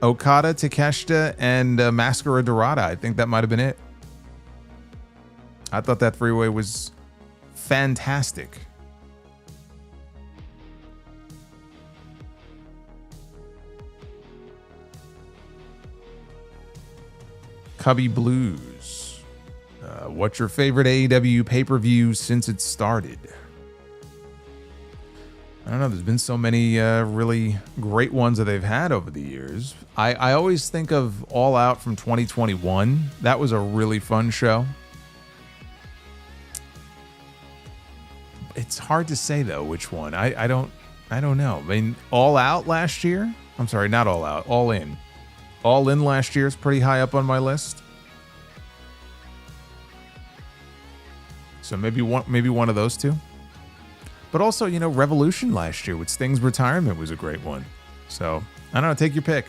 Okada, Takeshita, and Mascara Dorada. I think that might have been it. I thought that 3-Way was fantastic. Cubby Blues. What's your favorite AEW pay-per-view since it started? I don't know. There's been so many really great ones that they've had over the years. I always think of All Out from 2021. That was a really fun show. It's hard to say though which one. I don't know. I mean, All Out last year. I'm sorry, not All Out. All In. All In last year is pretty high up on my list. So maybe one of those two. But also, you know, Revolution last year with Sting's retirement was a great one. So, I don't know, take your pick.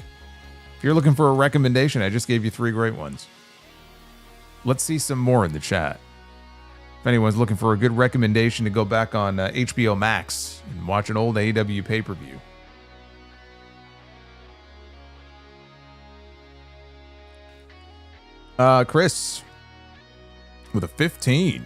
If you're looking for a recommendation, I just gave you 3 great ones. Let's see some more in the chat. If anyone's looking for a good recommendation to go back on HBO Max and watch an old AEW pay-per-view. Kris with a 15.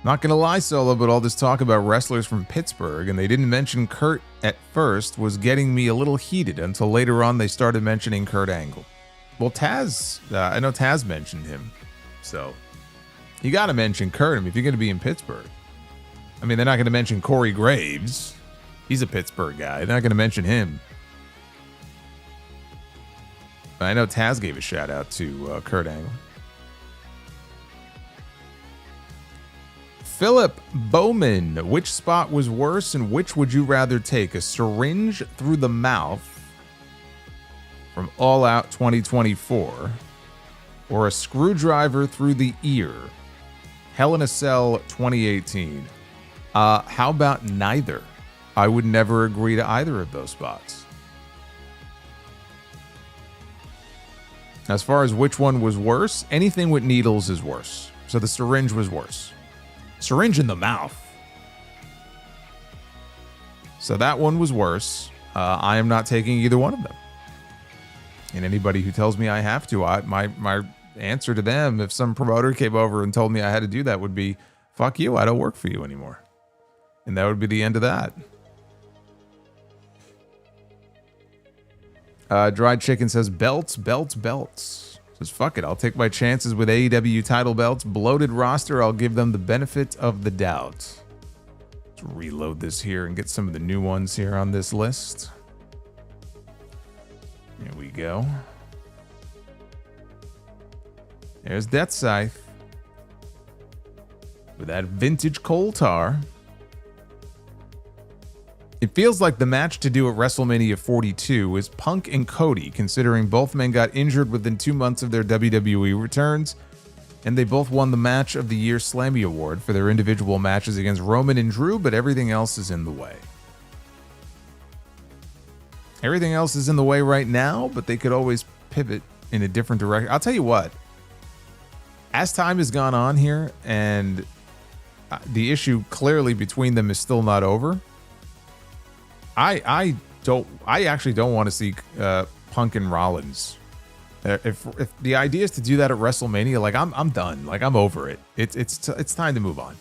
Not gonna lie, Solo, but all this talk about wrestlers from Pittsburgh, and they didn't mention Kurt at first, was getting me a little heated until later on they started mentioning Kurt Angle. Well, Taz, I know Taz mentioned him, so you gotta mention Kurt if you're gonna be in Pittsburgh. I mean, they're not gonna mention Corey Graves. He's a Pittsburgh guy. They're not gonna mention him. I know Taz gave a shout out to Kurt Angle. Philip Bowman, which spot was worse and which would you rather take? A syringe through the mouth from All Out 2024 or a screwdriver through the ear? Hell in a Cell 2018. How about neither? I would never agree to either of those spots. As far as which one was worse, anything with needles is worse. So the syringe was worse. Syringe in the mouth. So that one was worse. I am not taking either one of them. And anybody who tells me I have to, my answer to them, if some promoter came over and told me I had to do that, would be, fuck you, I don't work for you anymore. And that would be the end of that. Dried Chicken says, belts. Says, fuck it, I'll take my chances with AEW title belts. Bloated roster, I'll give them the benefit of the doubt. Let's reload this here and get some of the new ones here on this list. Here we go. There's Death Scythe with that vintage coal tar. It feels like the match to do at WrestleMania 42 is Punk and Cody, considering both men got injured within 2 months of their WWE returns, and they both won the Match of the Year Slammy Award for their individual matches against Roman and Drew, but everything else is in the way. Everything else is in the way right now, but they could always pivot in a different direction. I'll tell you what, as time has gone on here, and the issue clearly between them is still not over, I actually don't want to see Punk and Rollins. If the idea is to do that at WrestleMania, like I'm done. Like I'm over it. It's time to move on.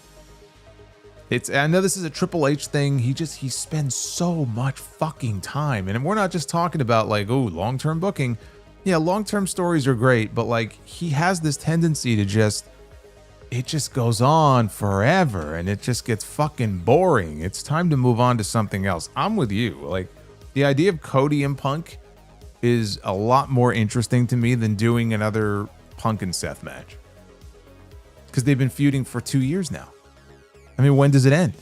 I know this is a Triple H thing. He spends so much fucking time, and we're not just talking about like, oh, long-term booking. Yeah, long-term stories are great, but like he has this tendency to it just goes on forever, and it just gets fucking boring. It's time to move on to something else. I'm with you. Like the idea of Cody and Punk is a lot more interesting to me than doing another Punk and Seth match, because they've been feuding for 2 years now. I mean, when does it end?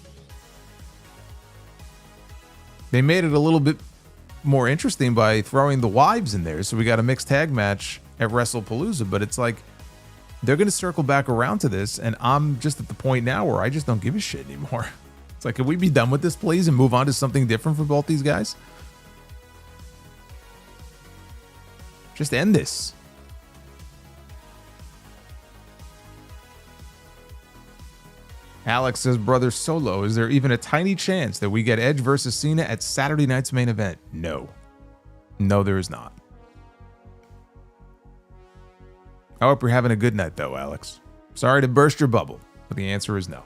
They made it a little bit more interesting by throwing the wives in there, so we got a mixed tag match at WrestlePalooza, but it's like they're going to circle back around to this, and I'm just at the point now where I just don't give a shit anymore. It's like, can we be done with this, please, and move on to something different for both these guys? Just end this. Alex says, Brother Solo, is there even a tiny chance that we get Edge versus Cena at Saturday night's main event? No. No, there is not. I hope you're having a good night, though, Alex. Sorry to burst your bubble, but the answer is no.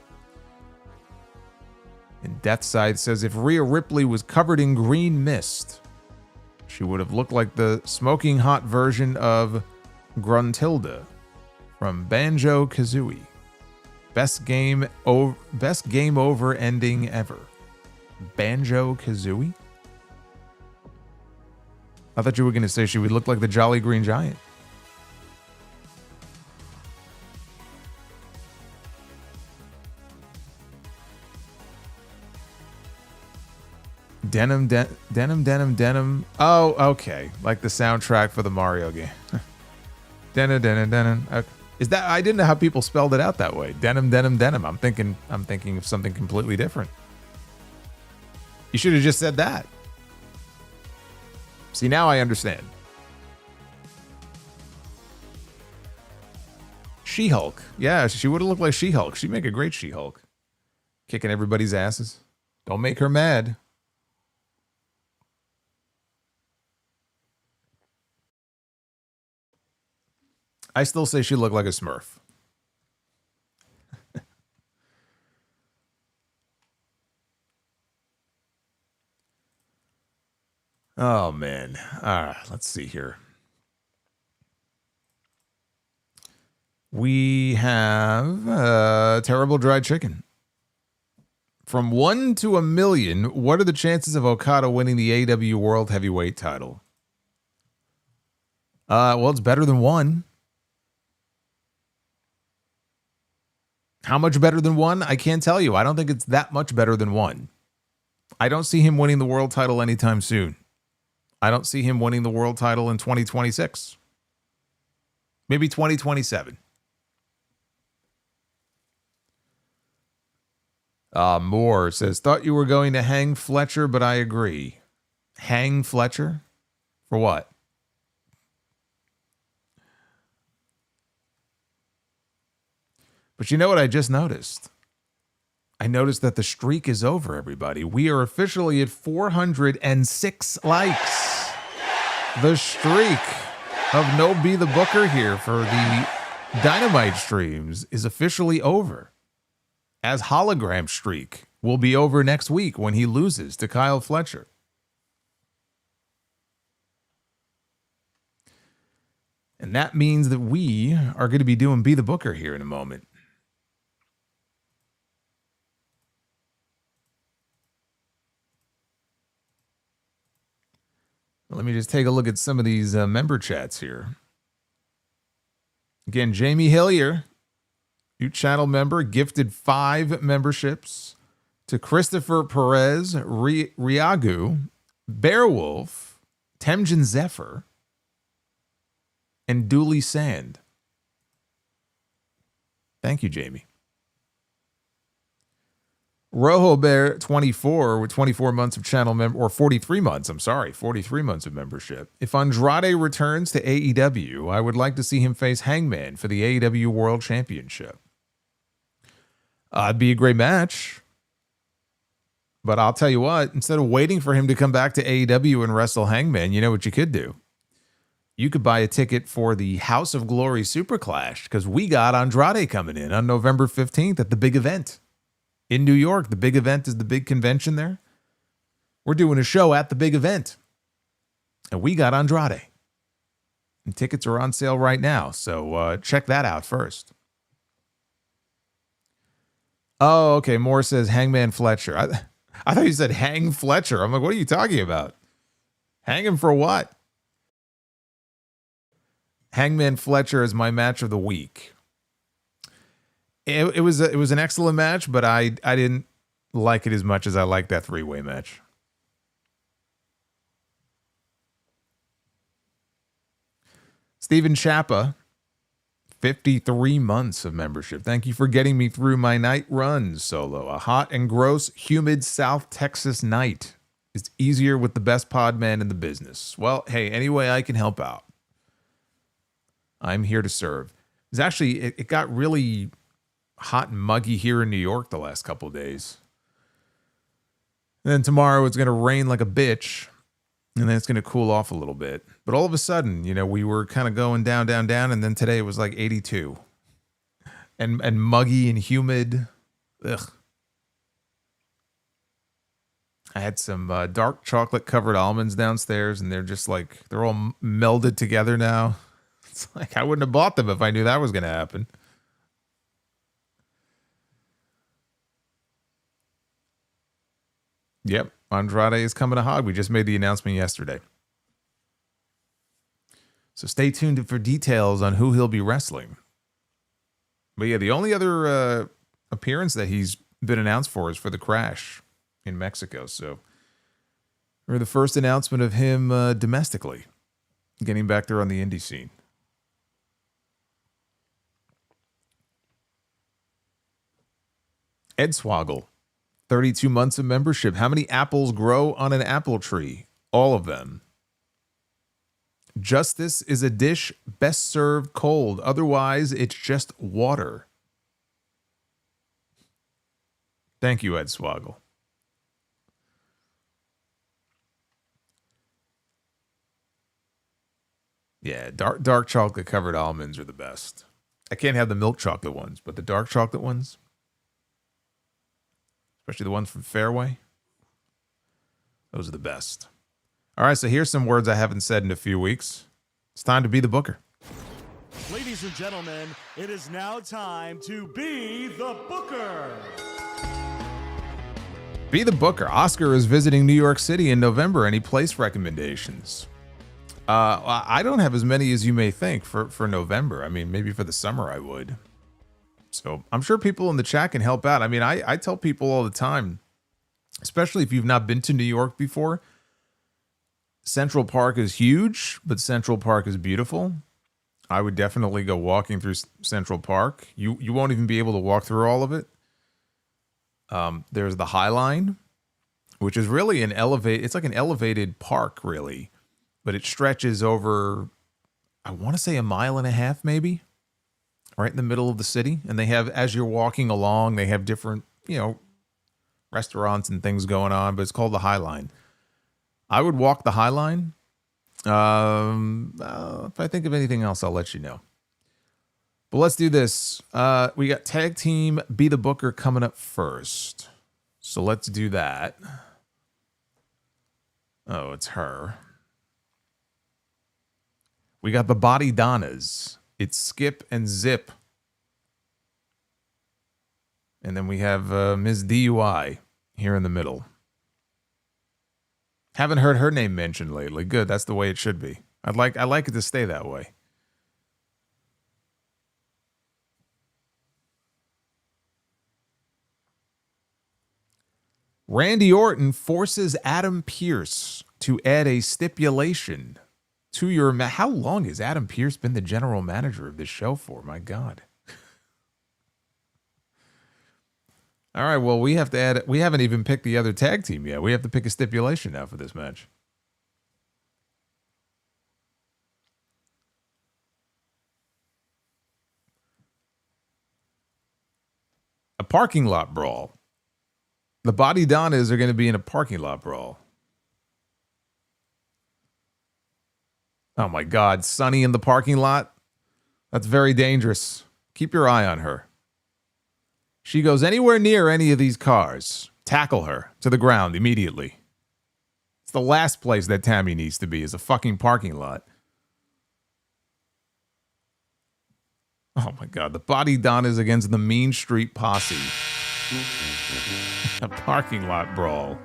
And Deathside says, if Rhea Ripley was covered in green mist, she would have looked like the smoking hot version of Gruntilda from Banjo-Kazooie. Best game over ending ever. Banjo-Kazooie? I thought you were going to say she would look like the Jolly Green Giant. Denim. Oh, okay. Like the soundtrack for the Mario game. Denim. Okay. Is that, I didn't know how people spelled it out that way. Denim. I'm thinking of something completely different. You should have just said that. See, now I understand. She-Hulk. Yeah, she would have looked like She-Hulk. She'd make a great She-Hulk. Kicking everybody's asses. Don't make her mad. I still say she looked like a Smurf. Oh, man. All right, let's see here. We have terrible dried chicken. From 1 to 1,000,000, what are the chances of Okada winning the AEW World Heavyweight title? Well, it's better than 1. How much better than 1? I can't tell you. I don't think it's that much better than 1. I don't see him winning the world title anytime soon. I don't see him winning the world title in 2026. Maybe 2027. Moore says, thought you were going to hang Fletcher, but I agree. Hang Fletcher? For what? But you know what I just noticed? I noticed that the streak is over, everybody. We are officially at 406 likes. The streak of No Be the Booker here for the Dynamite streams is officially over. As Hologram streak will be over next week when he loses to Kyle Fletcher. And that means that we are going to be doing Be the Booker here in a moment. Let me just take a look at some of these member chats here. Again, Jamie Hillier, new channel member, gifted 5 memberships to Christopher Perez, Riagu, Beowulf, Temjin Zephyr, and Dooley Sand. Thank you, Jamie. Rojo Bear 24 with 24 months of channel member, or 43 months, 43 months of membership. If Andrade returns to AEW, I would like to see him face Hangman for the AEW World Championship. It'd be a great match. But I'll tell you what, instead of waiting for him to come back to AEW and wrestle Hangman, you know what you could do? You could buy a ticket for the House of Glory Super Clash, because we got Andrade coming in on November 15th at the big event in New York. The big event is the big convention there. We're doing a show at the big event, and we got Andrade. And tickets are on sale right now, so check that out first. Oh, okay. Moore says Hangman Fletcher. I thought you said Hang Fletcher. I'm like, what are you talking about? Hang him for what? Hangman Fletcher is my match of the week. It was an excellent match, but I didn't like it as much as I liked that 3-way match. Steven Chappa, 53 months of membership. Thank you for getting me through my night runs, Solo. A hot and gross, humid South Texas night is easier with the best pod man in the business. Well, hey, any way I can help out, I'm here to serve. It's actually, it got really hot and muggy here in New York the last couple of days. And then tomorrow it's going to rain like a bitch. And then it's going to cool off a little bit. But all of a sudden, you know, we were kind of going down, down, down. And then today it was like 82. And muggy and humid. Ugh. I had some dark chocolate covered almonds downstairs. And they're just like, they're all melded together now. It's like I wouldn't have bought them if I knew that was going to happen. Yep. Andrade is coming to Hog. We just made the announcement yesterday. So stay tuned for details on who he'll be wrestling. But yeah, the only other appearance that he's been announced for is for the Crash in Mexico. So we're the first announcement of him domestically, getting back there on the indie scene. Ed Swoggle, 32 months of membership. How many apples grow on an apple tree? All of them. Justice is a dish best served cold. Otherwise, it's just water. Thank you, Ed Swoggle. Yeah, dark chocolate covered almonds are the best. I can't have the milk chocolate ones, but the dark chocolate ones, especially the ones from Fairway, those are the best. All right, so here's some words I haven't said in a few weeks. It's time to be the booker. Ladies and gentlemen, it is now time to be the booker. Be the booker. Oscar is visiting New York City in November. Any place recommendations? I don't have as many as you may think for November. I mean, maybe for the summer I would. So I'm sure people in the chat can help out. I mean, I tell people all the time, especially if you've not been to New York before, Central Park is huge, but Central Park is beautiful. I would definitely go walking through Central Park. You won't even be able to walk through all of it. There's the High Line, which is really it's like an elevated park, really, but it stretches over, I want to say 1.5 miles, maybe, right in the middle of the city. And they have, as you're walking along, they have different, restaurants and things going on, but it's called the High Line. I would walk the High Line. If I think of anything else, I'll let you know. But let's do this. We got Tag Team Be the Booker coming up first. So let's do that. Oh, it's her. We got the Body Donnas. It's Skip and Zip. And then we have Ms. DUI here in the middle. Haven't heard her name mentioned lately. Good, that's the way it should be. I like it to stay that way. Randy Orton forces Adam Pearce to add a stipulation to your how long has Adam Pearce been the general manager of this show for? My God. All right, well, we have to add, we haven't even picked the other tag team yet. We have to pick a stipulation now for this match. A parking lot brawl. The Body Donnas are going to be in a parking lot brawl. Oh my God, Sunny in the parking lot? That's very dangerous. Keep your eye on her. She goes anywhere near any of these cars, tackle her to the ground immediately. It's the last place that Tammy needs to be, is a fucking parking lot. Oh my God, the Body Donnas against the Mean Street Posse. A parking lot brawl.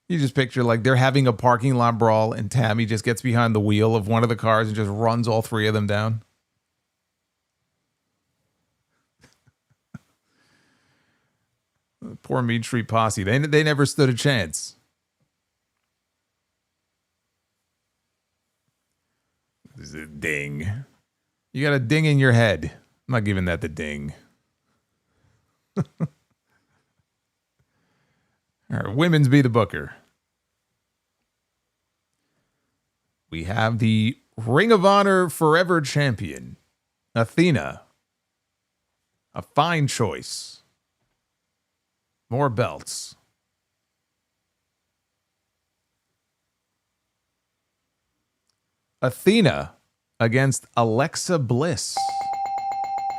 You just picture like they're having a parking lot brawl and Tammy just gets behind the wheel of one of the cars and just runs all three of them down. Poor Mean Street Posse. They never stood a chance. This is a ding. You got a ding in your head. I'm not giving that the ding. All right, women's Be the Booker. We have the Ring of Honor Forever Champion, Athena. A fine choice. More belts. Athena against Alexa Bliss.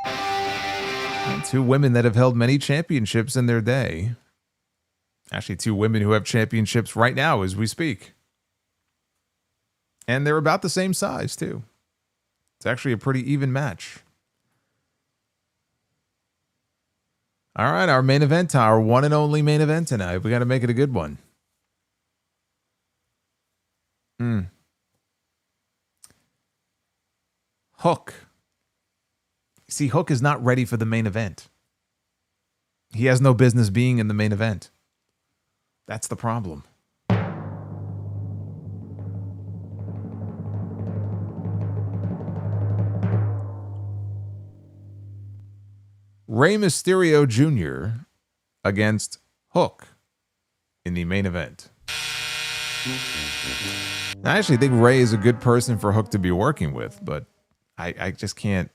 And two women that have held many championships in their day. Actually, two women who have championships right now as we speak. And they're about the same size, too. It's actually a pretty even match. All right, our main event, our one and only main event tonight. We got to make it a good one. Hook. See, Hook is not ready for the main event. He has no business being in the main event. That's the problem. Rey Mysterio Jr. against Hook in the main event. I actually think Rey is a good person for Hook to be working with, but I just can't.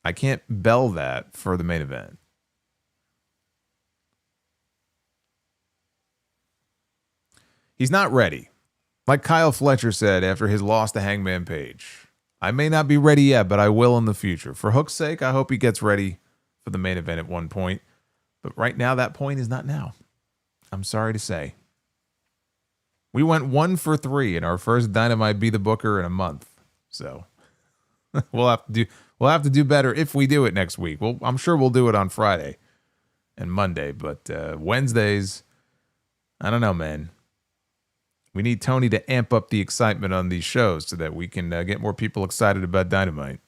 I can't bell that for the main event. He's not ready. Like Kyle Fletcher said after his loss to Hangman Page. I may not be ready yet, but I will in the future. For Hook's sake, I hope he gets ready for the main event at one point. But right now, that point is not now. I'm sorry to say. We went 1 for 3 in our first Dynamite Be the Booker in a month. So we'll have to do better if we do it next week. Well, I'm sure we'll do it on Friday and Monday, but Wednesdays, I don't know, man. We need Tony to amp up the excitement on these shows so that we can get more people excited about Dynamite.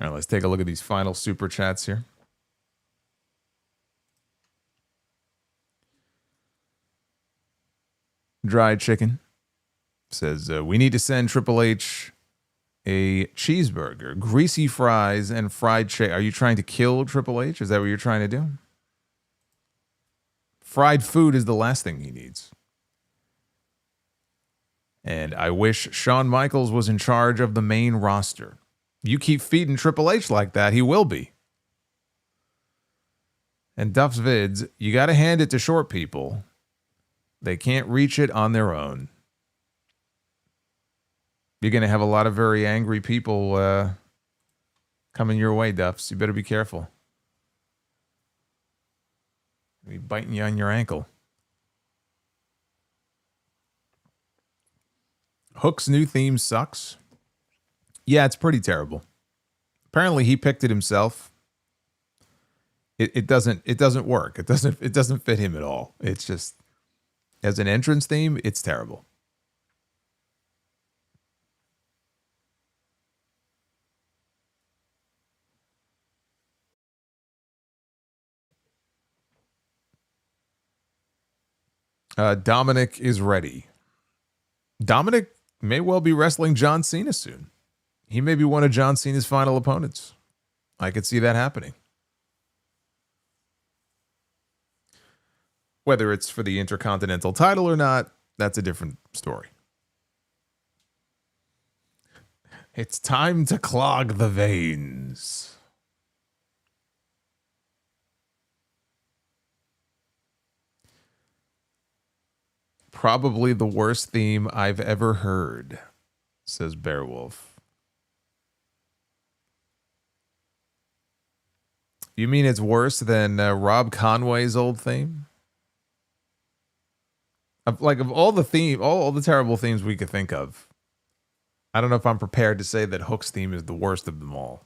All right, let's take a look at these final super chats here. Dried Chicken says, we need to send Triple H a cheeseburger, greasy fries, and fried chicken. Are you trying to kill Triple H? Is that what you're trying to do? Fried food is the last thing he needs. And I wish Shawn Michaels was in charge of the main roster. You keep feeding Triple H like that, he will be. And Duff's Vids, you got to hand it to short people. They can't reach it on their own. You're going to have a lot of very angry people coming your way, Duffs. You better be careful. They'll be biting you on your ankle. Hook's new theme sucks. Yeah, it's pretty terrible. Apparently, he picked it himself. It doesn't work. It doesn't fit him at all. It's just, as an entrance theme, it's terrible. Dominic is ready. Dominic may well be wrestling John Cena soon. He may be one of John Cena's final opponents. I could see that happening. Whether it's for the Intercontinental title or not, that's a different story. It's time to clog the veins. Probably the worst theme I've ever heard, says Beowulf. You mean it's worse than Rob Conway's old theme? Of all the terrible themes we could think of, I don't know if I'm prepared to say that Hook's theme is the worst of them all.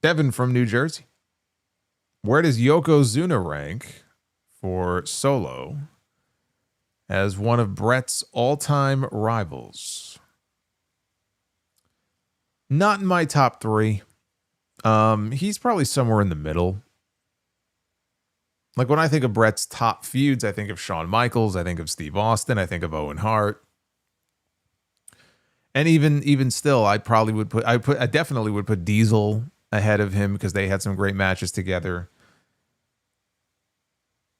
Devin from New Jersey. Where does Yokozuna rank for Solo as one of Brett's all-time rivals? Not in my top 3. He's probably somewhere in the middle. Like when I think of Brett's top feuds, I think of Shawn Michaels, I think of Steve Austin, I think of Owen Hart. And even still, I definitely would put Diesel ahead of him because they had some great matches together.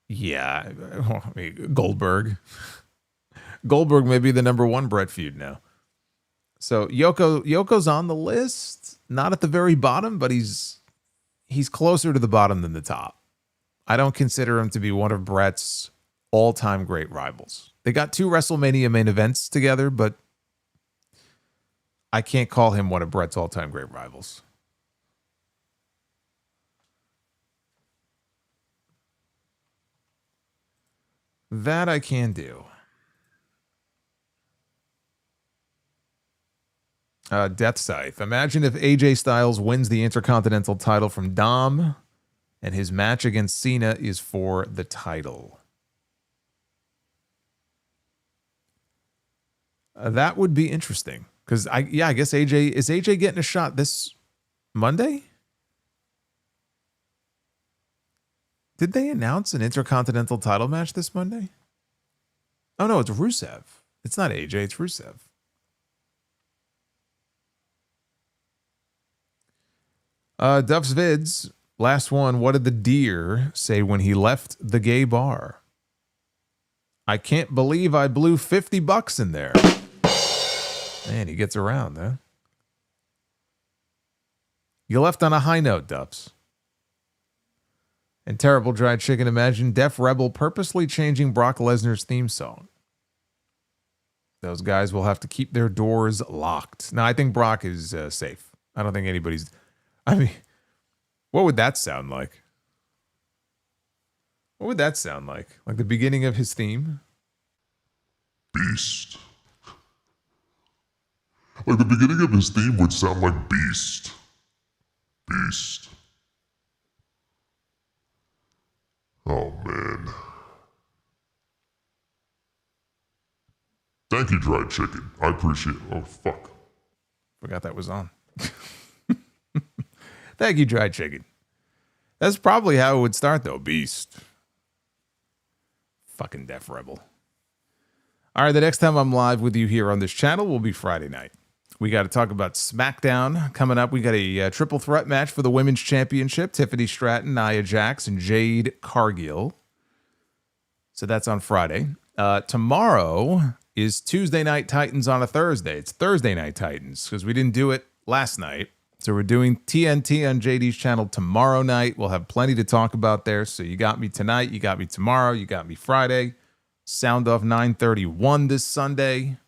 Yeah, I mean, Goldberg may be the number 1 Brett feud now. So Yoko's on the list, not at the very bottom, but he's closer to the bottom than the top. I don't consider him to be one of Brett's all-time great rivals. They got 2 WrestleMania main events together, but I can't call him one of Brett's all-time great rivals. That I can do. Death Scythe. Imagine if AJ Styles wins the Intercontinental title from Dom and his match against Cena is for the title. That would be interesting. Because I guess is AJ getting a shot this Monday? Did they announce an Intercontinental title match this Monday? Oh no, it's Rusev. It's not AJ, it's Rusev. Duff's Vids, last one. What did the deer say when he left the gay bar? I can't believe I blew $50 in there. Man, he gets around, huh? You left on a high note, Duffs. And Terrible Dried Chicken, imagine Def Rebel purposely changing Brock Lesnar's theme song. Those guys will have to keep their doors locked. Now, I think Brock is safe. I don't think anybody's... I mean, what would that sound like? What would that sound like? Like the beginning of his theme? Beast. Like the beginning of his theme would sound like Beast. Beast. Oh, man. Thank you, Dried Chicken. I appreciate it. Oh, fuck. Forgot that was on. Thank you, Dried Chicken. That's probably how it would start, though. Beast. Fucking Def Rebel. All right, the next time I'm live with you here on this channel will be Friday night. We got to talk about SmackDown coming up. We got a triple threat match for the Women's Championship. Tiffany Stratton, Nia Jax, and Jade Cargill. So that's on Friday. Tomorrow is Tuesday Night Titans on a Thursday. It's Thursday Night Titans because we didn't do it last night. So we're doing TNT on JD's channel tomorrow night. We'll have plenty to talk about there. So you got me tonight, you got me tomorrow, you got me Friday. Sound off 9:31 this Sunday.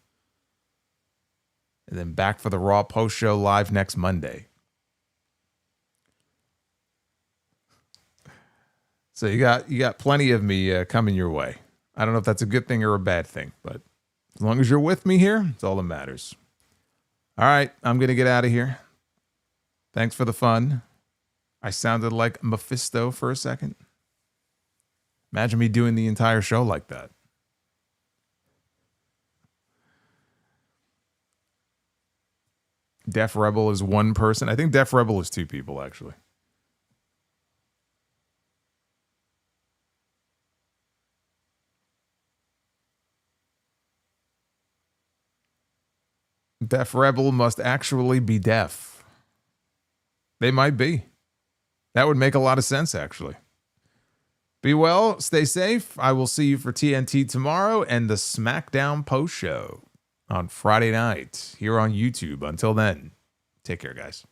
And then back for the Raw post show live next Monday. So you got plenty of me coming your way. I don't know if that's a good thing or a bad thing, but as long as you're with me here, it's all that matters. All right, I'm going to get out of here. Thanks for the fun. I sounded like Mephisto for a second. Imagine me doing the entire show like that. Def Rebel is one person. I think Def Rebel is two people, actually. Def Rebel must actually be deaf. They might be. That would make a lot of sense, actually. Be well, stay safe. I will see you for TNT tomorrow and the SmackDown post show on Friday night here on YouTube. Until then, take care, guys.